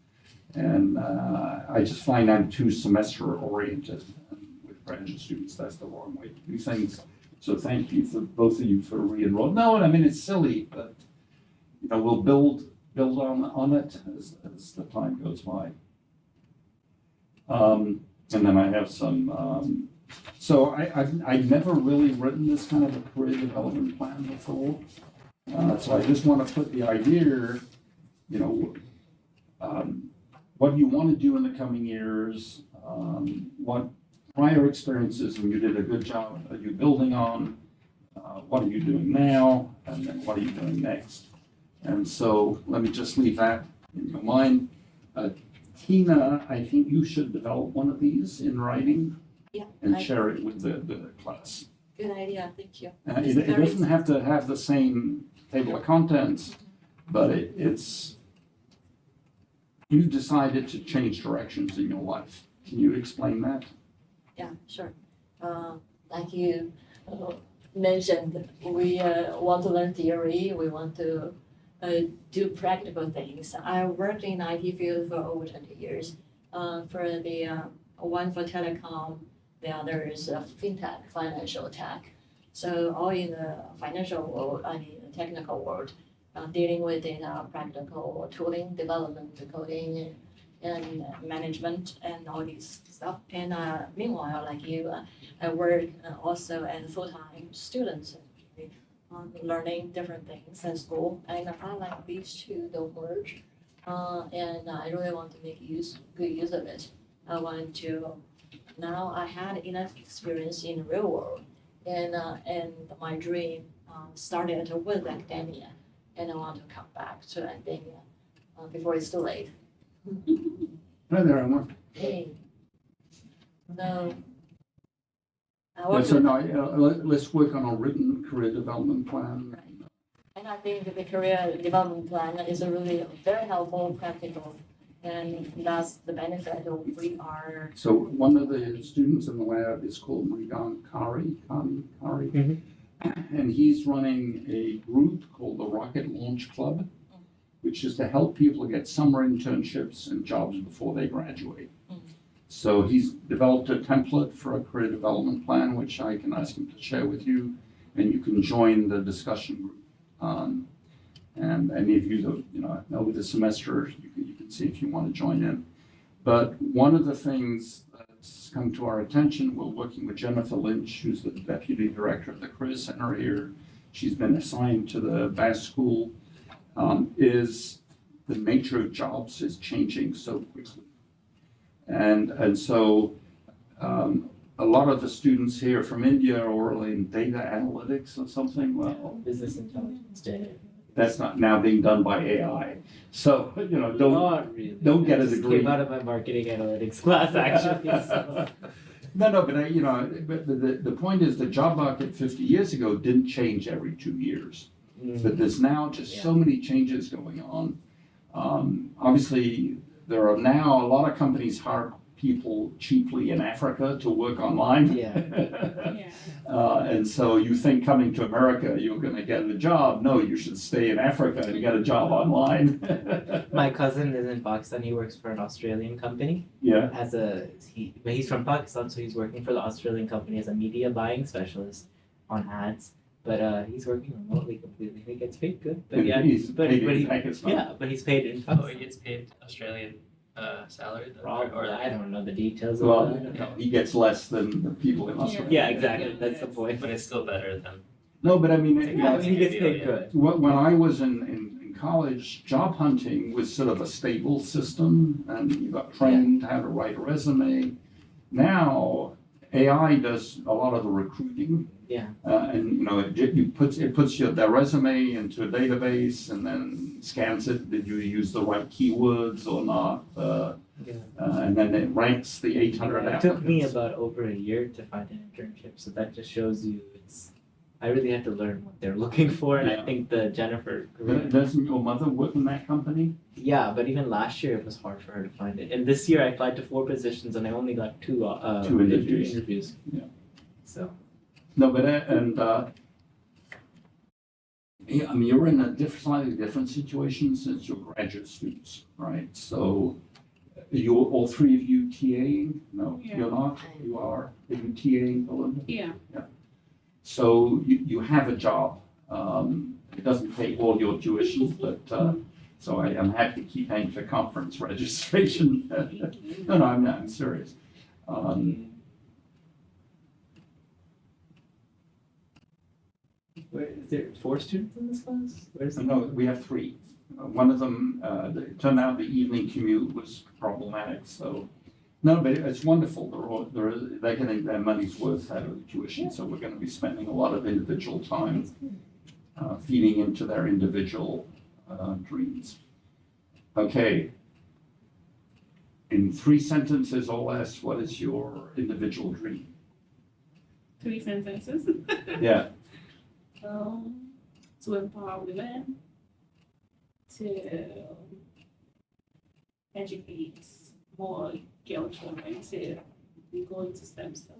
Speaker 1: And I just find I'm too semester-oriented with graduate students. That's the wrong way to do things. So thank you for both of you for re-enrolling. No, I mean, it's silly, but we'll build on it as the time goes by. And then I have some, so I've never really written this kind of a career development plan before. So I just want to put the idea, what you want to do in the coming years, what prior experiences, and you did a good job, are you building on, what are you doing now, and then what are you doing next? And so let me just leave that in your mind. Tina, I think you should develop one of these in writing and share it with the class.
Speaker 2: Good idea, thank you.
Speaker 1: It doesn't have to have the same table of contents, but it's, you've decided to change directions in your life. Can you explain that?
Speaker 2: Yeah, sure. Like you mentioned, we want to learn theory, we want to do practical things. I worked in the IT field for over 20 years. For the one for telecom, the other is fintech, financial tech. So all in the financial world, the technical world, dealing with data, practical tooling, development, coding, and management, and all this stuff. And meanwhile, like you, I work also as full-time student, learning different things in school. And I like these two don't merge. And I really want to make good use of it. I want to, now I had enough experience in the real world. And my dream started with academia. And I want to come back to academia before it's too late.
Speaker 1: Hi there, Emma.
Speaker 2: Hey. No.
Speaker 1: So now let's work on a written career development plan.
Speaker 2: And I think the career development plan is a really very helpful, practical, and that's the benefit of we are.
Speaker 1: So one of the students in the lab is called Mrigan Kari, and he's running a group called the Rocket Launch Club, which is to help people get summer internships and jobs before they graduate. So he's developed a template for a career development plan, which I can ask him to share with you, and you can join the discussion group. And any of you that over the semester, you can see if you want to join in. But one of the things that's come to our attention, we're working with Jennifer Lynch, who's the deputy director of the Career Center here. She's been assigned to the Bass School. Is the nature of jobs is changing so quickly. And so a lot of the students here from India are all in data analytics or something. Well,
Speaker 10: business intelligence data.
Speaker 1: That's not now being done by AI. So,
Speaker 10: Not really.
Speaker 1: don't get
Speaker 10: I
Speaker 1: a
Speaker 10: just
Speaker 1: degree.
Speaker 10: Came out of my marketing analytics class actually. So.
Speaker 1: No, but the point is the job market 50 years ago didn't change every 2 years. But there's now just so many changes going on. Obviously, there are now a lot of companies hire people cheaply in Africa to work online. And so you think coming to America, you're going to get a job. No, you should stay in Africa and get a job online.
Speaker 10: My cousin is in Pakistan. He works for an Australian company.
Speaker 1: Yeah.
Speaker 10: But he's from Pakistan, so he's working for the Australian company as a media buying specialist on ads. But he's working remotely completely. He gets paid good. But yeah,
Speaker 1: he's paid in Pakistan.
Speaker 10: But he's paid in
Speaker 3: Oh,
Speaker 10: Pakistan.
Speaker 3: he gets paid Australian salary?
Speaker 10: Probably. I don't know the details
Speaker 1: Well,
Speaker 10: of that.
Speaker 1: he gets less than the people in Australia.
Speaker 10: Yeah, exactly. That's the point.
Speaker 3: But it's still better than
Speaker 1: No, but I mean,
Speaker 10: Yeah, I mean, he gets paid good.
Speaker 1: when I was in college, job hunting was sort of a stable system, and you got trained how to write a resume. Now, AI does a lot of the recruiting.
Speaker 10: Yeah.
Speaker 1: And it puts their resume into a database and then scans it. Did you use the right keywords or not? And then it ranks the 800
Speaker 10: It took me
Speaker 1: applicants.
Speaker 10: about over a year to find an internship, so that just shows you I really had to learn what they're looking for, and
Speaker 1: Yeah.
Speaker 10: I think the Jennifer.
Speaker 1: Doesn't your mother work in that company?
Speaker 10: Yeah, but even last year it was hard for her to find it, and this year I applied to 4 positions and I only got two interviews.
Speaker 1: Yeah.
Speaker 10: So.
Speaker 1: No, but yeah, I mean, you're in a slightly different situation since you're graduate students, right? So all three of you TAing? No,
Speaker 7: Yeah.
Speaker 1: you're not. You are. Are you TAing, Belinda?
Speaker 7: Yeah.
Speaker 1: So you have a job. It doesn't pay all your tuition, but so I am happy to keep paying for conference registration. No, I'm serious.
Speaker 10: Is there 4 students in this class? Where's the
Speaker 1: No, we have 3. One of them, it turned out the evening commute was problematic, so. No, but it's wonderful. They're getting their money's worth out of the tuition, so we're going to be spending a lot of individual time feeding into their individual dreams. Okay. In 3 sentences or less, what is your individual dream?
Speaker 7: 3 sentences.
Speaker 1: Yeah.
Speaker 7: To empower women, to educate more girl children to go into STEM stuff.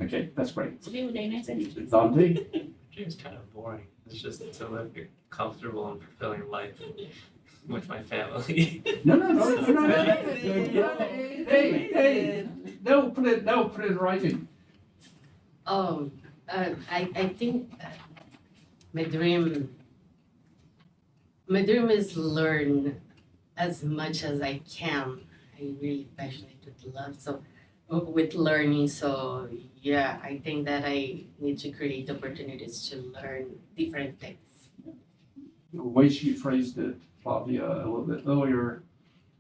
Speaker 1: Okay, that's great.
Speaker 7: To be with the United
Speaker 1: Dante?
Speaker 3: Dream's kind of boring. It's just to live a comfortable and fulfilling life with my family.
Speaker 1: No. Hey, no, put it in writing.
Speaker 5: I think my dream is learn as much as I can. I'm really passionate with learning. So yeah, I think that I need to create opportunities to learn different things.
Speaker 1: The way she phrased it, Flavia, a little bit earlier,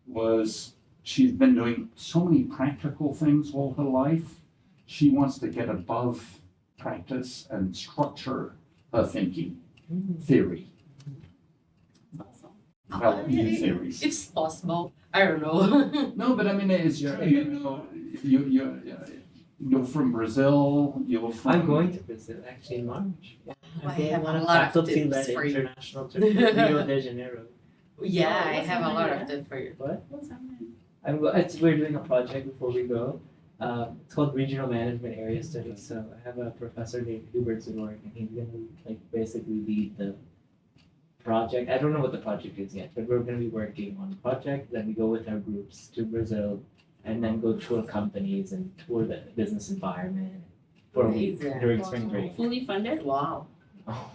Speaker 1: was she's been doing so many practical things all her life. She wants to get above practice and structure her thinking, theory, develop new theories.
Speaker 5: It's possible. I don't know.
Speaker 1: No, but I mean, it's true. You're from Brazil. You're from.
Speaker 10: I'm going to Brazil actually in March.
Speaker 5: I
Speaker 10: I'm going
Speaker 5: have
Speaker 10: on
Speaker 5: a
Speaker 10: a
Speaker 5: lot of
Speaker 10: faculty-led
Speaker 5: tips for you.
Speaker 10: international trip to Rio de Janeiro.
Speaker 5: Yeah, I
Speaker 7: What's
Speaker 5: have a
Speaker 7: happening
Speaker 5: lot
Speaker 7: there?
Speaker 5: of tips for you.
Speaker 10: What?
Speaker 7: What's happening?
Speaker 10: We're doing a project before we go. It's called Regional Management Area Studies. So I have a professor named Hubert Zadork, and he's gonna basically lead the project. I don't know what the project is yet, but we're gonna be working on the project. Then we go with our groups to Brazil, and then go tour companies and tour the business environment for a week
Speaker 5: Amazing.
Speaker 10: during spring break.
Speaker 7: Fully funded?
Speaker 5: Wow.
Speaker 10: Oh.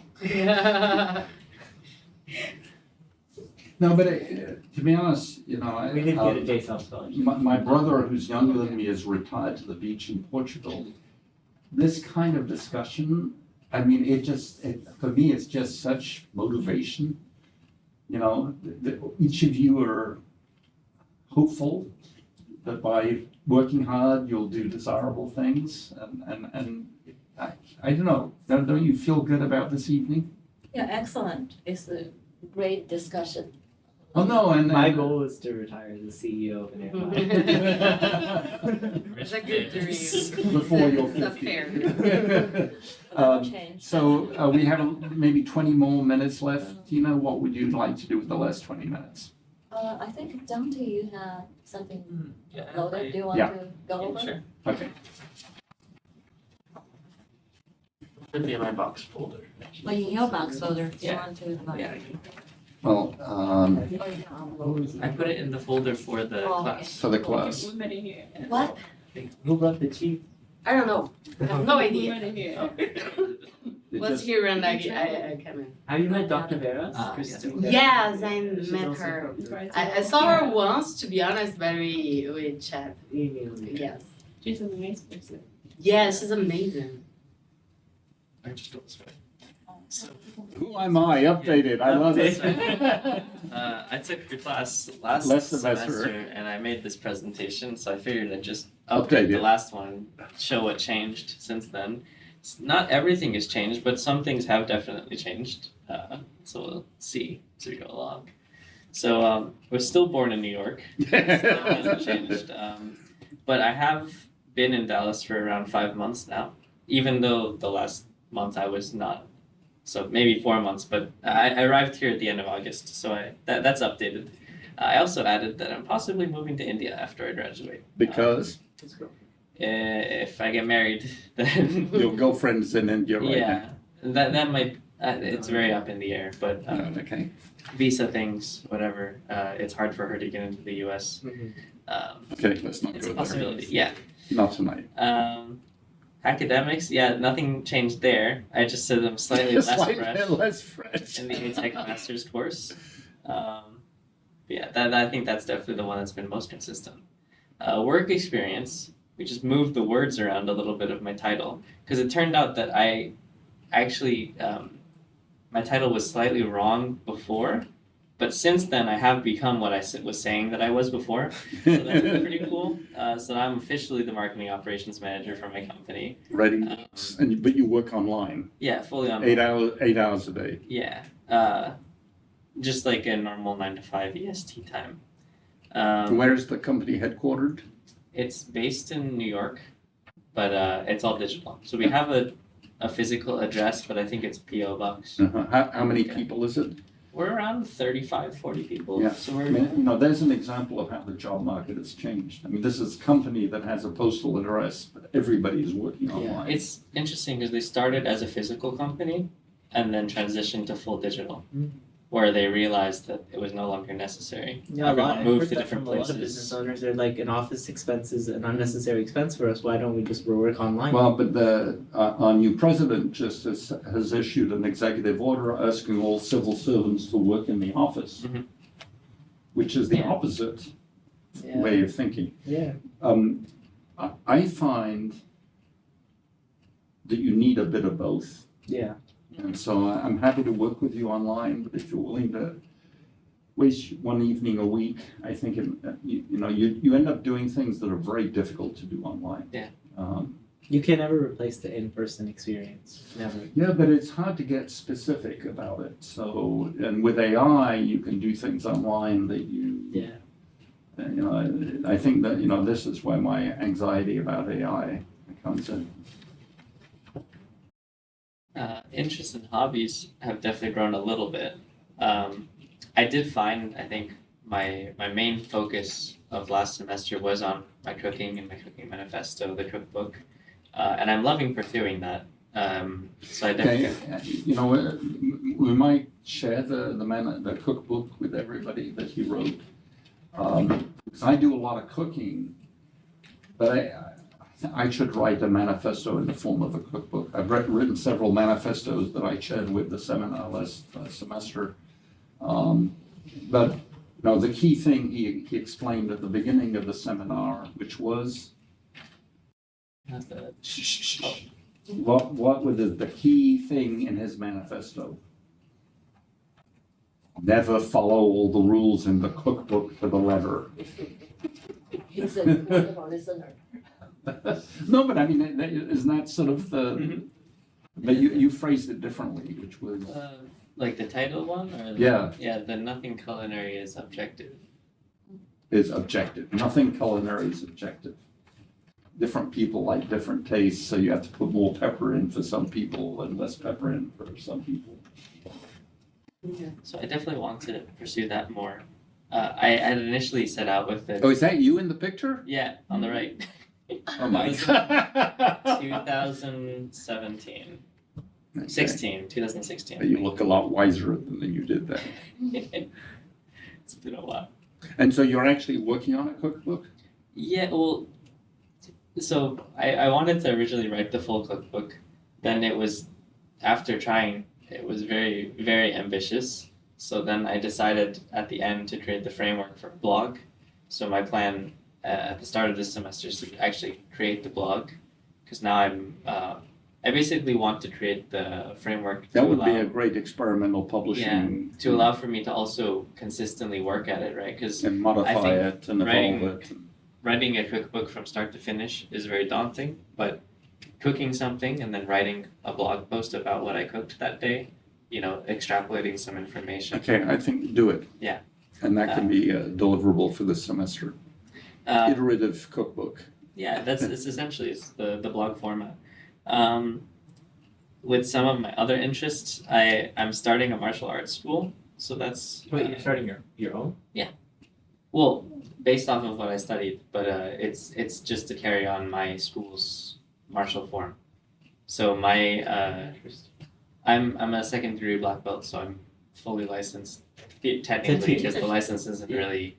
Speaker 1: No, but to be honest, we
Speaker 10: We did get a JSON scholarship.
Speaker 1: My brother, who's younger than me, is retired to the beach in Portugal. This kind of discussion, I mean, for me, it's just such motivation. Each of you are hopeful that by working hard, you'll do desirable things. And I don't know, don't you feel good about this evening?
Speaker 2: Yeah, excellent. It's a great discussion.
Speaker 1: Oh, no, and.
Speaker 10: My goal is to retire as the CEO of an airline.
Speaker 5: It's a good dream.
Speaker 1: Before you're
Speaker 5: It's a
Speaker 1: 50.
Speaker 5: fair.
Speaker 2: Change.
Speaker 1: So we have maybe 20 more minutes left. Tina, what would you like to do with the last 20 minutes?
Speaker 2: I think Dante, you have something
Speaker 3: Yeah,
Speaker 2: loaded. Do you want
Speaker 1: Yeah.
Speaker 2: to go over?
Speaker 3: Sure.
Speaker 1: Okay.
Speaker 3: Should be in my box folder.
Speaker 2: Well, in your box folder, do you
Speaker 3: Yeah.
Speaker 2: want to? Like,
Speaker 3: Yeah.
Speaker 1: Well,
Speaker 3: I put it in the folder for the
Speaker 2: Oh,
Speaker 3: class.
Speaker 1: for the class.
Speaker 7: We met in here.
Speaker 2: What?
Speaker 10: Who brought the cheese?
Speaker 5: I don't know. I have no
Speaker 7: We
Speaker 5: idea.
Speaker 7: met in here.
Speaker 5: Was here and I come in.
Speaker 10: Have you met Dr. Vera?
Speaker 3: Ah,
Speaker 10: Christine?
Speaker 5: Yes, I
Speaker 10: She's
Speaker 5: met
Speaker 10: also
Speaker 5: her.
Speaker 10: from
Speaker 5: I saw her once, to be honest, but we chat.
Speaker 10: Email me.
Speaker 5: Yes.
Speaker 7: She's a nice person.
Speaker 5: Yeah, she's amazing.
Speaker 3: I just don't spend.
Speaker 1: Who am I? Updated. I love it.
Speaker 3: I took your class last semester and I made this presentation, so I figured I'd just update the last one, show what changed since then. Not everything has changed, but some things have definitely changed. So we'll see as we go along. So we're still born in New York. It still hasn't changed. But I have been in Dallas for around 5 months now, even though the last month I was not. So maybe 4 months, but I arrived here at the end of August, so that's updated. I also added that I'm possibly moving to India after I graduate.
Speaker 1: Because
Speaker 3: If I get married, then
Speaker 1: your girlfriend's in India right
Speaker 3: yeah, that might. It's very up in the air, but
Speaker 1: now. Okay.
Speaker 3: visa things, whatever. It's hard for her to get into the U.S.
Speaker 1: Okay, let's not
Speaker 3: It's
Speaker 1: go
Speaker 3: a
Speaker 1: there.
Speaker 3: possibility. Yeah.
Speaker 1: Not tonight.
Speaker 3: Academics, yeah, nothing changed there. I just said I'm slightly
Speaker 1: Less fresh.
Speaker 3: in the ATEC master's course. Yeah, I think that's definitely the one that's been most consistent. Work experience, we just moved the words around a little bit of my title because it turned out that I actually my title was slightly wrong before, but since then I have become what I was saying that I was before. So that's been pretty cool. So I'm officially the marketing operations manager for my company.
Speaker 1: Ready, but you work online.
Speaker 3: Yeah, fully online.
Speaker 1: 8 hours a day.
Speaker 3: Yeah, just like a normal 9 to 5 EST time.
Speaker 1: Where is the company headquartered?
Speaker 3: It's based in New York, but it's all digital. So we have a physical address, but I think it's P.O. Box.
Speaker 1: How many people is it?
Speaker 3: We're around 35, 40 people.
Speaker 1: Yeah.
Speaker 3: So
Speaker 1: I
Speaker 3: we're
Speaker 1: mean, there's an example of how the job market has changed. I mean, this is a company that has a postal address, but everybody is working online.
Speaker 3: It's interesting because they started as a physical company and then transitioned to full digital, where they realized that it was no longer necessary.
Speaker 10: Yeah,
Speaker 3: Everyone
Speaker 10: I've
Speaker 3: moved
Speaker 10: heard
Speaker 3: to
Speaker 10: that
Speaker 3: different
Speaker 10: from a lot of
Speaker 3: places.
Speaker 10: business owners. They're like, an office expense is an unnecessary expense for us. Why don't we just work online?
Speaker 1: Well, but our new president just has issued an executive order asking all civil servants to work in the office, which is the opposite way of thinking.
Speaker 10: Yeah.
Speaker 1: I find that you need a bit of both.
Speaker 10: Yeah.
Speaker 1: And so I'm happy to work with you online, but if you're willing to waste one evening a week, I think you end up doing things that are very difficult to do online.
Speaker 3: Yeah.
Speaker 10: You can never replace the in-person experience. Never.
Speaker 1: Yeah, but it's hard to get specific about it. So, and with AI, you can do things online that I think that, this is where my anxiety about AI comes in.
Speaker 3: Interests and hobbies have definitely grown a little bit. I did find, I think, my main focus of last semester was on my cooking and my cooking manifesto, the cookbook, and I'm loving pursuing that. So I definitely.
Speaker 1: We might share the cookbook with everybody that he wrote. Because I do a lot of cooking, but I should write a manifesto in the form of a cookbook. I've written several manifestos that I shared with the seminar last semester. But the key thing he explained at the beginning of the seminar, which was what was the key thing in his manifesto? Never follow all the rules in the cookbook to the letter.
Speaker 2: He's a wonderful listener.
Speaker 1: No, but I mean, isn't that sort of the? But you phrased it differently, which was
Speaker 3: Like the title one, or
Speaker 1: yeah,
Speaker 3: the nothing culinary is objective.
Speaker 1: Is objective. Nothing culinary is objective. Different people like different tastes, so you have to put more pepper in for some people and less pepper in for some people.
Speaker 3: So I definitely want to pursue that more. I had initially set out with it.
Speaker 1: Oh, is that you in the picture?
Speaker 3: Yeah, on the right.
Speaker 1: Oh my
Speaker 3: God. 2017. 2016.
Speaker 1: You look a lot wiser than you did then.
Speaker 3: It's been a while.
Speaker 1: And so you're actually working on a cookbook?
Speaker 3: Yeah, well, so I wanted to originally write the full cookbook. Then it was, after trying, it was very, very ambitious. So then I decided at the end to create the framework for a blog. So my plan at the start of this semester is to actually create the blog, because now I I basically want to create the framework
Speaker 1: That
Speaker 3: to
Speaker 1: would be
Speaker 3: allow
Speaker 1: a great experimental publishing.
Speaker 3: to allow for me to also consistently work at it, right? Because
Speaker 1: And modify
Speaker 3: think
Speaker 1: it and
Speaker 3: writing-
Speaker 1: evolve it.
Speaker 3: writing a cookbook from start to finish is very daunting, but cooking something and then writing a blog post about what I cooked that day, you know, extrapolating some information.
Speaker 1: Okay, I think do it.
Speaker 3: Yeah.
Speaker 1: And that can be deliverable for this semester. Iterative cookbook.
Speaker 3: Yeah, it's essentially the blog format. With some of my other interests, I'm starting a martial arts school, so that's
Speaker 10: Wait, you're starting your own?
Speaker 3: well based off of what I studied, but it's just to carry on my school's martial form. So my
Speaker 10: Interesting.
Speaker 3: I'm a second degree black belt, so I'm fully licensed technically because the license isn't really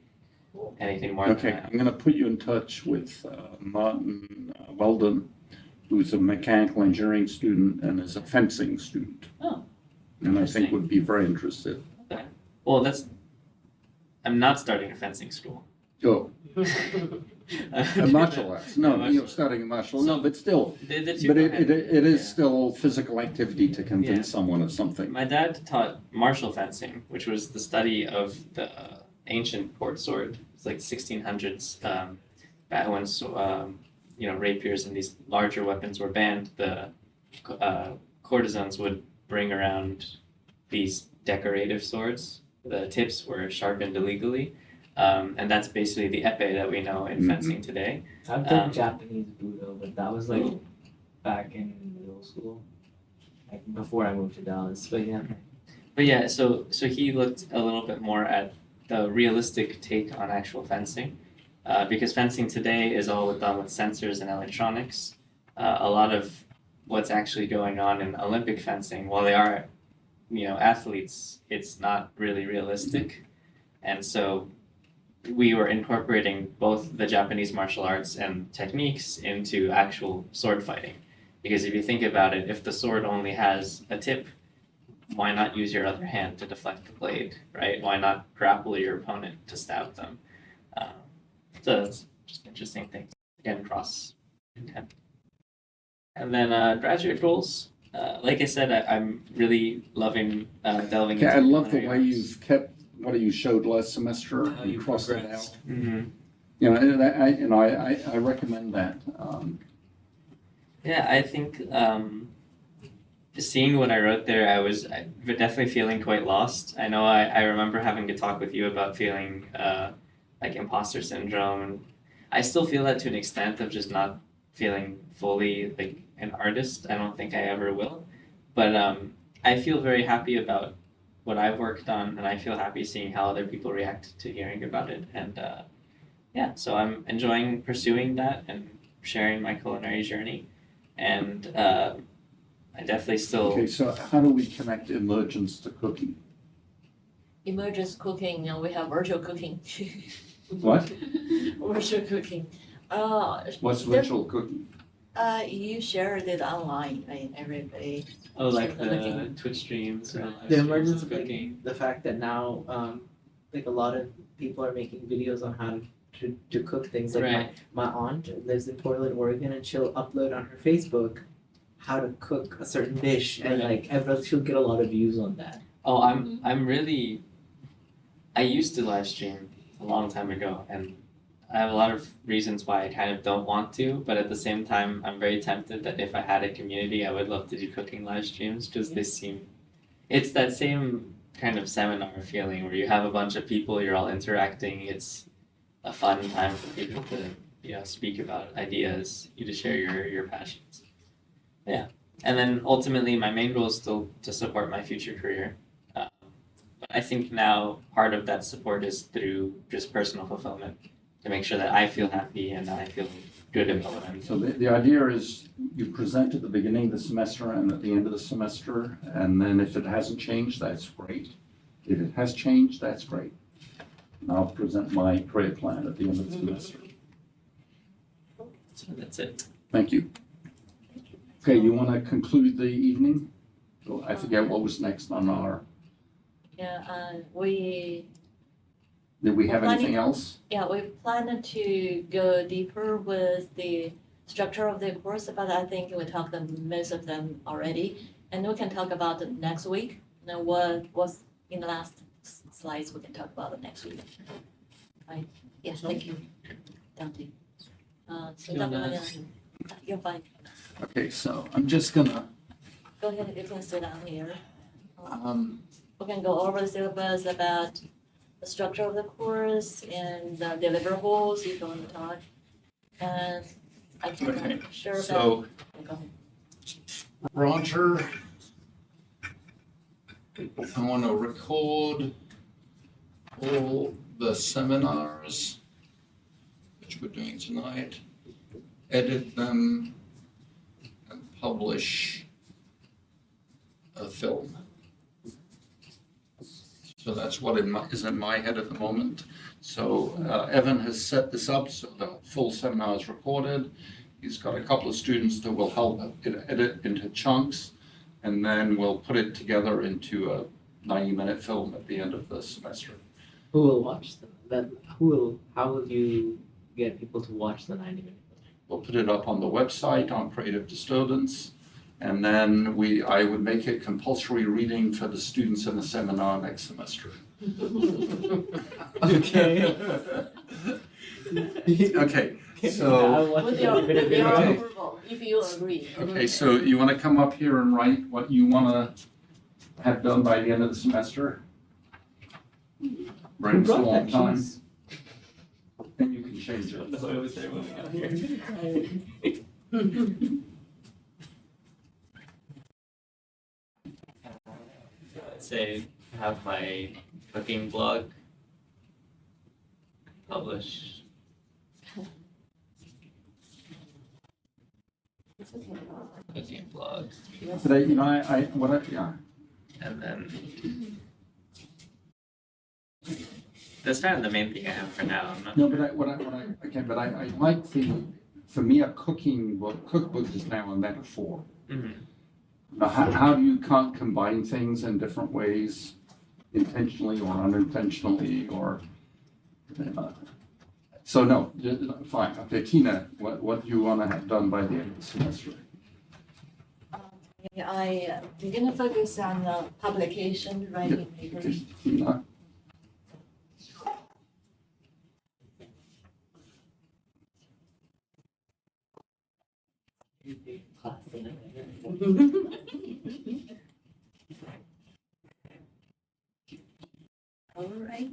Speaker 3: anything more
Speaker 1: Okay,
Speaker 3: than that.
Speaker 1: I'm going to put you in touch with Martin Weldon, who's a mechanical engineering student and is a fencing student.
Speaker 3: Oh,
Speaker 1: And I think
Speaker 3: interesting.
Speaker 1: would be very interested.
Speaker 3: Well, I'm not starting a fencing school.
Speaker 1: Oh, martial arts. No, you're starting a martial arts. No, but still.
Speaker 3: The two
Speaker 1: But
Speaker 3: go
Speaker 1: it
Speaker 3: hand in
Speaker 1: is
Speaker 3: hand,
Speaker 1: still physical activity to convince someone of something.
Speaker 3: My dad taught martial fencing, which was the study of the ancient court sword. It's like 1600s. Back when rapiers and these larger weapons were banned, the courtesans would bring around these decorative swords. The tips were sharpened illegally, and that's basically the epee that we know in fencing today.
Speaker 10: I've done Japanese Budo, but that was like back in middle school, like before I moved to Dallas. But yeah.
Speaker 3: But yeah, so he looked a little bit more at the realistic take on actual fencing, because fencing today is all done with sensors and electronics. A lot of what's actually going on in Olympic fencing, while they are, athletes, it's not really realistic, and so we were incorporating both the Japanese martial arts and techniques into actual sword fighting. Because if you think about it, if the sword only has a tip, why not use your other hand to deflect the blade, right? Why not grapple your opponent to stab them? So that's just interesting things. Again, cross intent. And then graduate goals. Like I said, I'm really loving delving
Speaker 1: Okay,
Speaker 3: into
Speaker 1: I love the
Speaker 3: culinary
Speaker 1: way
Speaker 3: arts.
Speaker 1: you've kept what you showed last semester.
Speaker 10: How
Speaker 1: You
Speaker 10: you
Speaker 1: crossed it
Speaker 10: progressed.
Speaker 1: out.
Speaker 3: Mm-hmm.
Speaker 1: I recommend that.
Speaker 3: Yeah, I think seeing what I wrote there, I was definitely feeling quite lost. I know I remember having to talk with you about feeling like imposter syndrome. And I still feel that to an extent of just not feeling fully like an artist. I don't think I ever will. But I feel very happy about what I've worked on, and I feel happy seeing how other people react to hearing about it. And yeah, so I'm enjoying pursuing that and sharing my culinary journey. And I definitely still.
Speaker 1: Okay, so how do we connect emergence to cooking?
Speaker 2: Emergence cooking, we have virtual cooking.
Speaker 1: What?
Speaker 2: Virtual cooking.
Speaker 1: What's
Speaker 2: The-
Speaker 1: virtual cooking?
Speaker 2: You shared it online, right? Everybody.
Speaker 3: Oh, like
Speaker 2: Start looking.
Speaker 3: the Twitch streams or live
Speaker 11: The
Speaker 3: streams
Speaker 11: emergence
Speaker 3: of
Speaker 11: of
Speaker 3: cooking.
Speaker 11: the fact that now like a lot of people are making videos on how to cook things. Like
Speaker 3: Right.
Speaker 11: my aunt lives in Portland, Oregon, and she'll upload on her Facebook how to cook a certain dish, and
Speaker 3: Right.
Speaker 11: like she'll get a lot of views on that.
Speaker 3: Oh, I'm really. I used to live stream a long time ago, and I have a lot of reasons why I kind of don't want to, but at the same time, I'm very tempted that if I had a community, I would love to do cooking live streams because they seem. It's that same kind of seminar feeling where you have a bunch of people, you're all interacting. It's a fun time for people to speak about ideas, you to share your passions. Yeah, and then ultimately, my main goal is still to support my future career. But I think now part of that support is through just personal fulfillment to make sure that I feel happy and that I feel good about what I'm
Speaker 1: So
Speaker 3: doing.
Speaker 1: the idea is you present at the beginning of the semester and at the end of the semester, and then if it hasn't changed, that's great. If it has changed, that's great. And I'll present my career plan at the end of the semester.
Speaker 3: So that's it.
Speaker 1: Thank you. Okay, you want to conclude the evening? So I forget what was next on our,
Speaker 2: Yeah,
Speaker 1: did we have
Speaker 2: Planning.
Speaker 1: anything else?
Speaker 2: we plan to go deeper with the structure of the course, but I think we talked most of them already. And we can talk about it next week. Now, what was in the last slides, we can talk about it next week. Right? Yes, thank you. Dante. So
Speaker 10: You wanna-
Speaker 2: Dr. Mariana, you're fine.
Speaker 1: Okay, so I'm just gonna,
Speaker 2: Go ahead, you can sit down here. We can go over the syllabus about the structure of the course and the deliverables if you want to talk. And I can
Speaker 1: Okay,
Speaker 2: share about.
Speaker 1: so
Speaker 2: Go ahead.
Speaker 1: Roger, I want to record all the seminars, which we're doing tonight, edit them, and publish a film. So that's what is in my head at the moment. So Evan has set this up so the full seminar is recorded. He's got a couple of students that will help edit into chunks, and then we'll put it together into a 90-minute film at the end of the semester.
Speaker 11: Who will watch them? How will you get people to watch the 90-minute?
Speaker 1: We'll put it up on the website on Creative Disturbance, and then I would make it compulsory reading for the students in the seminar next semester.
Speaker 11: Okay.
Speaker 1: Okay, so,
Speaker 2: With your approval, if you agree.
Speaker 1: okay, so you want to come up here and write what you want to have done by the end of the semester? Brings a long time. Then you can change it.
Speaker 10: No, it was there when we got here.
Speaker 3: I'd say have my cooking blog publish. Cooking blog,
Speaker 1: But yeah.
Speaker 3: and then that's kind of the main thing I have for now. I'm not
Speaker 1: No, but I like for me, a cookbook is now a metaphor.
Speaker 3: Mhm.
Speaker 1: Now, how do you combine things in different ways, intentionally or unintentionally, or, so no, fine, okay, Tina, what do you want to have done by the end of the semester?
Speaker 2: I'm gonna focus on the publication, writing papers.
Speaker 1: Okay, Tina,
Speaker 2: All right.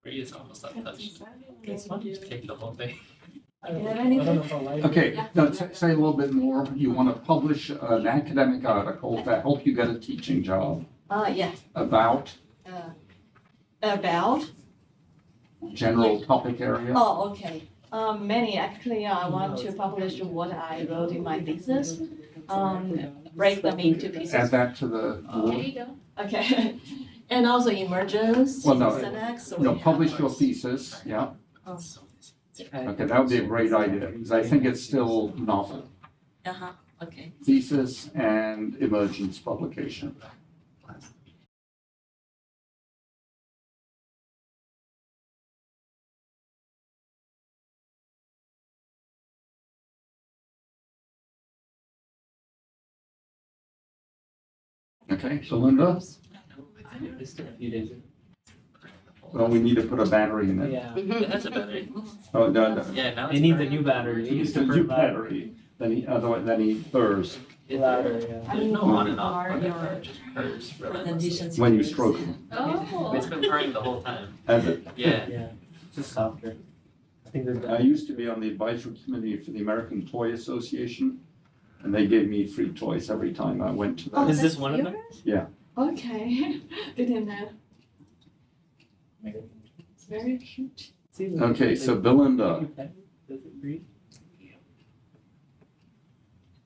Speaker 3: Bree is almost untouched. Just take the whole thing.
Speaker 2: Do you have anything?
Speaker 1: okay, now say a little bit more, you want to publish an academic article to help you get a teaching job
Speaker 2: Yeah,
Speaker 1: about
Speaker 2: about,
Speaker 1: general topic area?
Speaker 2: oh, okay. Many, actually, I want to publish what I wrote in my thesis, break them into pieces.
Speaker 1: Add that to the
Speaker 2: There
Speaker 1: board.
Speaker 2: you go. Okay. And also Emergence,
Speaker 1: Well, no,
Speaker 2: Syllabus.
Speaker 1: No, publish your thesis, yeah.
Speaker 2: Oh.
Speaker 1: Okay, that would be a great idea, because I think it's still novel.
Speaker 2: Uh-huh, okay.
Speaker 1: Thesis and emergence publication. Okay, so Linda,
Speaker 10: I noticed it a few days ago.
Speaker 1: well, we need to put a battery in it.
Speaker 10: Yeah.
Speaker 3: It has a battery.
Speaker 1: Oh, no, no.
Speaker 3: Yeah, now
Speaker 10: It
Speaker 3: it's
Speaker 10: needs a
Speaker 3: burning.
Speaker 10: new battery. It
Speaker 1: He
Speaker 10: used
Speaker 1: needs a
Speaker 10: to
Speaker 1: new
Speaker 10: burn louder.
Speaker 1: battery, then he thurs
Speaker 10: Louder, yeah.
Speaker 3: There's no on and off.
Speaker 2: Are
Speaker 3: on it,
Speaker 2: your
Speaker 3: it just purrs relentlessly.
Speaker 2: presentations.
Speaker 1: when you stroke him.
Speaker 7: Oh.
Speaker 3: It's been purring the whole time.
Speaker 1: Has it?
Speaker 3: Yeah.
Speaker 10: Yeah, just softer. I think they're
Speaker 1: I used to be on the advisory committee for the American Toy Association, and they gave me free toys every time I went to
Speaker 2: Oh,
Speaker 1: that.
Speaker 10: Is this
Speaker 2: that's
Speaker 10: one of them?
Speaker 2: yours?
Speaker 1: Yeah.
Speaker 2: Okay, didn't know. It's very cute.
Speaker 10: See, look,
Speaker 1: Okay,
Speaker 10: they-
Speaker 1: so Belinda,
Speaker 10: Does it breathe?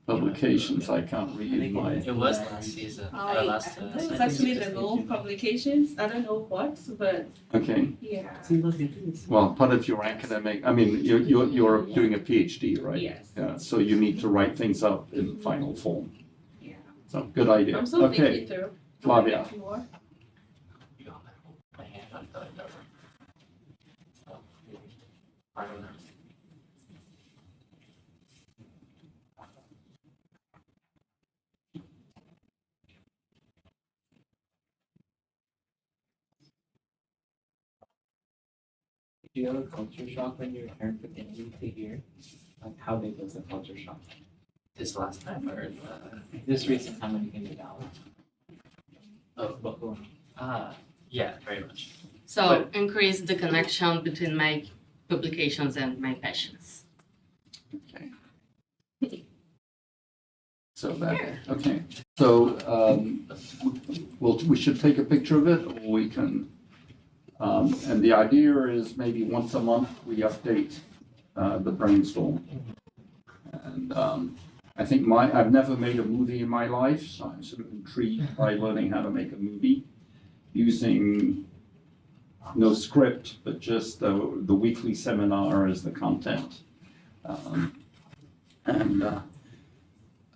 Speaker 1: publications, I can't read my,
Speaker 3: It was last season, last.
Speaker 7: This is actually the goal publications. I don't know what, but
Speaker 1: okay.
Speaker 7: yeah.
Speaker 10: See, look at this.
Speaker 1: Well, part of your academic, I mean, you're doing a PhD, right?
Speaker 7: Yes.
Speaker 1: Yeah, so you need to write things up in final form.
Speaker 7: Yeah.
Speaker 1: So, good idea.
Speaker 7: I'm still
Speaker 1: Okay,
Speaker 7: thinking through.
Speaker 1: Flavia.
Speaker 7: More.
Speaker 3: My hand on the
Speaker 11: Do you have a culture shock when you returned from Italy to here? Like, how big was the culture shock?
Speaker 3: This last time or
Speaker 11: This recent time when you came to Dallas?
Speaker 3: oh,
Speaker 11: Before.
Speaker 3: yeah, very much.
Speaker 5: So increase the connection between my publications and my passions.
Speaker 1: Okay. So that, okay, so, we should take a picture of it, or we can, and the idea is maybe once a month, we update, the brainstorm. And, I think I've never made a movie in my life, so I'm sort of intrigued by learning how to make a movie using no script, but just the weekly seminar as the content.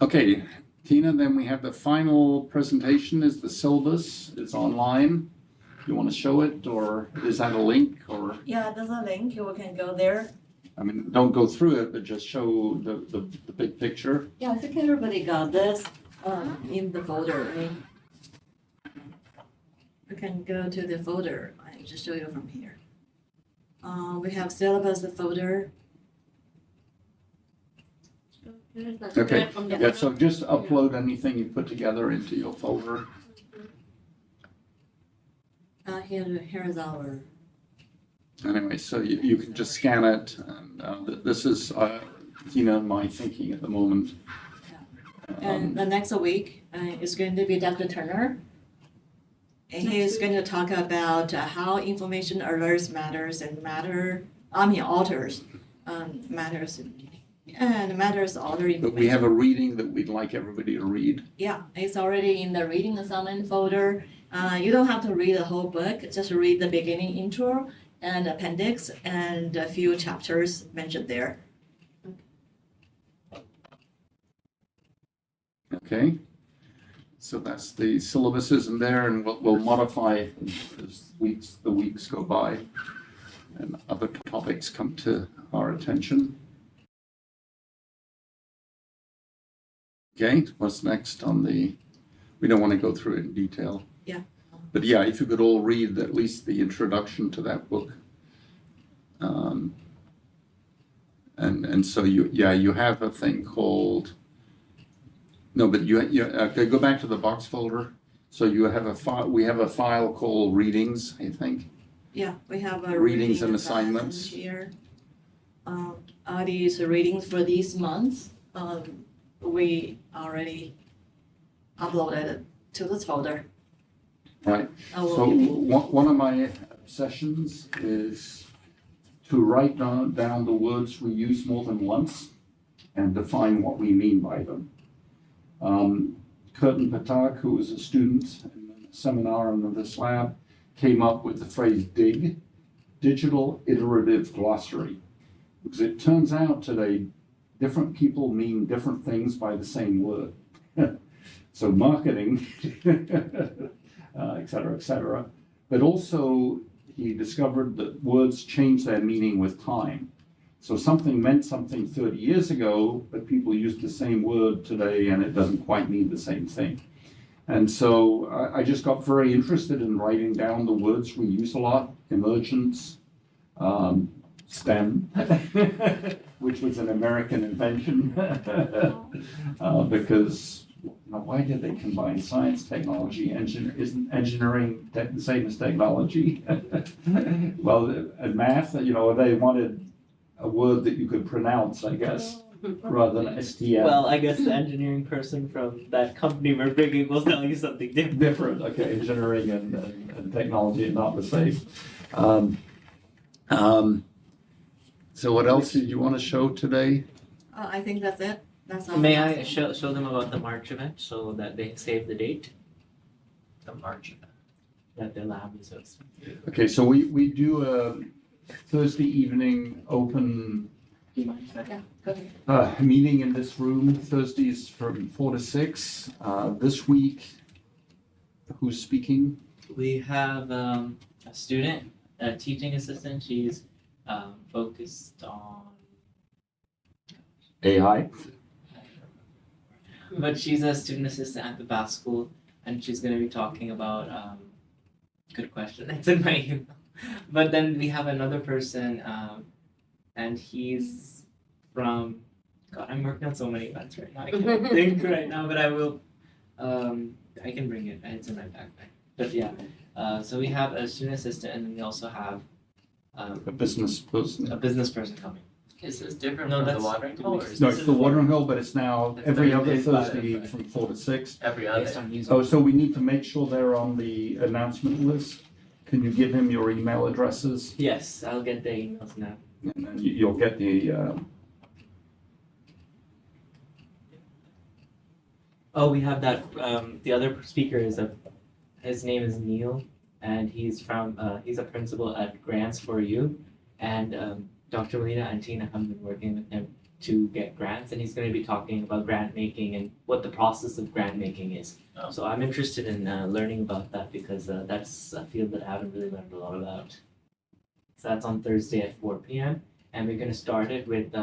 Speaker 1: Okay, Tina, then we have the final presentation is the syllabus. It's online. You want to show it, or is that a link, or?
Speaker 2: Yeah, there's a link, you can go there.
Speaker 1: I mean, don't go through it, but just show the big picture.
Speaker 2: Yeah, I think everybody got this in the folder, right? You can go to the folder. I just show you from here. We have syllabus, the folder.
Speaker 1: Okay, yeah, so just upload anything you put together into your folder.
Speaker 2: Here's our.
Speaker 1: Anyway, so you can just scan it, and this is, Tina and my thinking at the moment.
Speaker 2: And the next week is going to be Dr. Turner. And he's going to talk about how information alerts matters and alters matters and matters alter information.
Speaker 1: But we have a reading that we'd like everybody to read.
Speaker 2: Yeah, it's already in the reading assignment folder. You don't have to read the whole book, just read the beginning intro and appendix and a few chapters mentioned there.
Speaker 1: Okay, so that's the syllabus isn't there, and we'll modify as the weeks go by and other topics come to our attention. Okay, what's next on we don't want to go through it in detail.
Speaker 2: Yeah.
Speaker 1: But yeah, if you could all read at least the introduction to that book. And so you have a thing called, no, but you okay, go back to the box folder. So you have a file, we have a file called readings, I think.
Speaker 2: Yeah, we have a
Speaker 1: Readings and
Speaker 2: reading
Speaker 1: assignments.
Speaker 2: here. These readings for these months, we already uploaded to this folder.
Speaker 1: Right.
Speaker 2: Oh,
Speaker 1: So one of my obsessions is to write down the words we use more than once and define what we mean by them. Curtin Patak, who was a student in a seminar in this lab, came up with the phrase DIG, Digital Iterative Glossary. Because it turns out today, different people mean different things by the same word. So marketing, et cetera, but also he discovered that words change their meaning with time. So something meant something 30 years ago, but people use the same word today and it doesn't quite mean the same thing. And so I just got very interested in writing down the words we use a lot: emergence, STEM, which was an American invention, because why did they combine science, technology, isn't engineering the same as technology? Well, and math, they wanted a word that you could pronounce, I guess, rather than STM.
Speaker 11: Well, I guess the engineering person from that company we're bringing will tell you something different.
Speaker 1: Different, okay, engineering and technology are not the same. So what else did you want to show today?
Speaker 2: I think that's it. That's all.
Speaker 11: May I show them about the March event so that they save the date
Speaker 3: The March event.
Speaker 11: that the lab is hosting?
Speaker 1: Okay, so we do a Thursday evening open
Speaker 2: Yeah, go ahead.
Speaker 1: meeting in this room, Thursdays from 4 to 6. This week, who's speaking?
Speaker 11: We have a student, a teaching assistant. She's
Speaker 10: focused on.
Speaker 1: AI.
Speaker 10: But she's a student assistant at the Bath School, and she's going to be talking about. Good question. It's in my email. But then we have another person, and he's from. God, I'm working on so many events right now. I can't think right now, but I will. I can bring it. It's in my backpack. But yeah, so we have a student assistant, and then we also have
Speaker 1: A business person.
Speaker 10: a business person coming.
Speaker 3: Is this different
Speaker 10: No,
Speaker 3: from the
Speaker 10: that's-
Speaker 3: watering hole, or is
Speaker 1: No,
Speaker 3: this
Speaker 1: it's the watering hole, but it's now
Speaker 3: It's
Speaker 1: every other
Speaker 3: Thursday,
Speaker 1: Thursday
Speaker 3: Friday.
Speaker 1: from 4 to 6.
Speaker 3: every
Speaker 10: Based
Speaker 3: other?
Speaker 10: on user.
Speaker 1: Oh, so we need to make sure they're on the announcement list. Can you give him your email addresses?
Speaker 10: Yes, I'll get the emails now.
Speaker 1: And then you'll get the,
Speaker 10: Oh, we have that. The other speaker is his name is Neil, and he's a principal at Grants for You, and Dr. Melina and Tina have been working with him to get grants, and he's going to be talking about grant making and what the process of grant making is.
Speaker 3: Oh.
Speaker 10: So I'm interested in learning about that because that's a field that I haven't really learned a lot about. So that's on Thursday at 4 p.m. and we're going to start it with.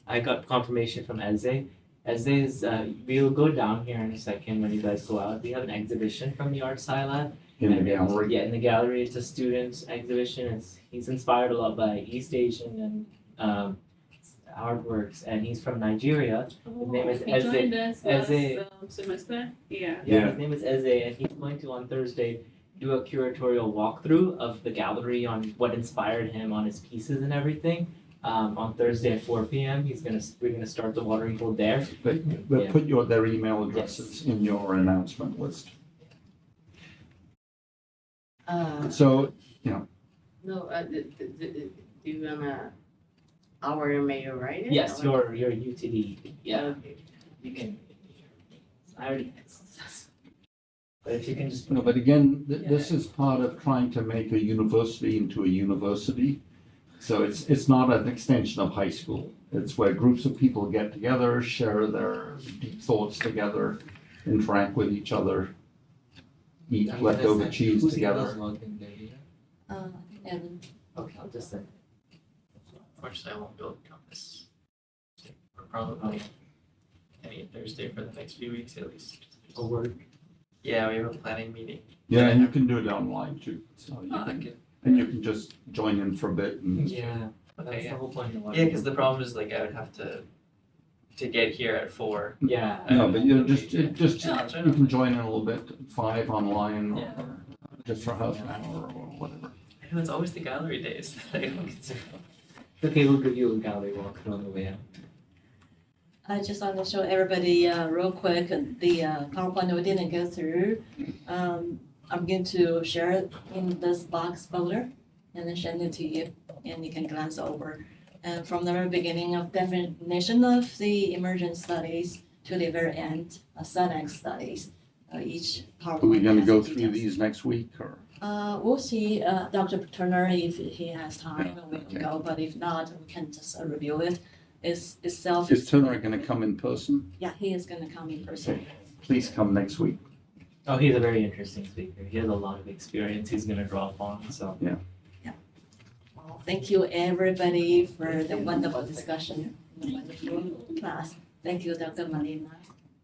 Speaker 10: I got confirmation from Eze. Eze is we'll go down here in a second when you guys go out. We have an exhibition from the Art Sci
Speaker 1: in the gallery.
Speaker 10: Yeah, in the gallery. It's a students exhibition. He's inspired a lot by East Asian and artworks, and he's from Nigeria. His name is
Speaker 7: He
Speaker 10: Eze.
Speaker 7: joined us last
Speaker 10: Eze.
Speaker 7: semester. Yeah.
Speaker 1: Yeah.
Speaker 10: His name is Eze, and he's going to on Thursday do a curatorial walkthrough of the gallery on what inspired him on his pieces and everything. On Thursday at 4 p.m. We're gonna start the watering hole there.
Speaker 1: But
Speaker 10: Yeah.
Speaker 1: put their email addresses in your announcement list. So,
Speaker 5: No, do you wanna, our mayor write it?
Speaker 10: Yes,
Speaker 5: Or-
Speaker 10: your UTD. Yeah,
Speaker 5: Okay.
Speaker 10: you can. I already. But if you can just.
Speaker 1: no, but again, this is part of trying to make a university into a university. So it's not an extension of high school. It's where groups of people get together, share their deep thoughts together, interact with each other, eat leftover cheese together.
Speaker 2: And
Speaker 10: Okay, I'll just send.
Speaker 3: Unfortunately, I won't be able to come this. Or probably any Thursday for the next few weeks at least.
Speaker 10: A word.
Speaker 3: Yeah, we have a planning meeting.
Speaker 1: Yeah, and you can do it online too. So you
Speaker 3: Oh,
Speaker 1: can,
Speaker 3: okay.
Speaker 1: and you can just join in for a bit and
Speaker 10: Yeah, that's
Speaker 3: Okay,
Speaker 10: the
Speaker 3: yeah.
Speaker 10: whole point of
Speaker 3: Yeah, because the problem is like I would have to get here at 4.
Speaker 10: Yeah.
Speaker 1: no, but you just
Speaker 3: Yeah, I'll join
Speaker 1: you can join in a little bit, 5 online,
Speaker 3: Yeah.
Speaker 1: or just for half an hour or whatever.
Speaker 3: I know it's always the gallery days that I don't get to.
Speaker 10: Okay, we'll give you a gallery walk on the way out.
Speaker 2: I just want to show everybody real quick the PowerPoint we didn't go through. I'm going to share it in this box folder and then send it to you, and you can glance over. And from the very beginning of definition of the emergent studies to the very end, SunX studies, each PowerPoint.
Speaker 1: Are we gonna
Speaker 2: has
Speaker 1: go
Speaker 2: the
Speaker 1: through
Speaker 2: details.
Speaker 1: these next week or?
Speaker 2: We'll see, Dr. Turner, if he has time, we
Speaker 1: okay.
Speaker 2: can go, but if not, we can just review it. It's self.
Speaker 1: Is Turner gonna come in person?
Speaker 2: Yeah, he is gonna come in person.
Speaker 1: Please come next week.
Speaker 10: Oh, he's a very interesting speaker. He has a lot of experience he's gonna draw upon, so.
Speaker 2: Well, thank you, everybody, for the wonderful discussion, the wonderful class. Thank you, Dr. Malina.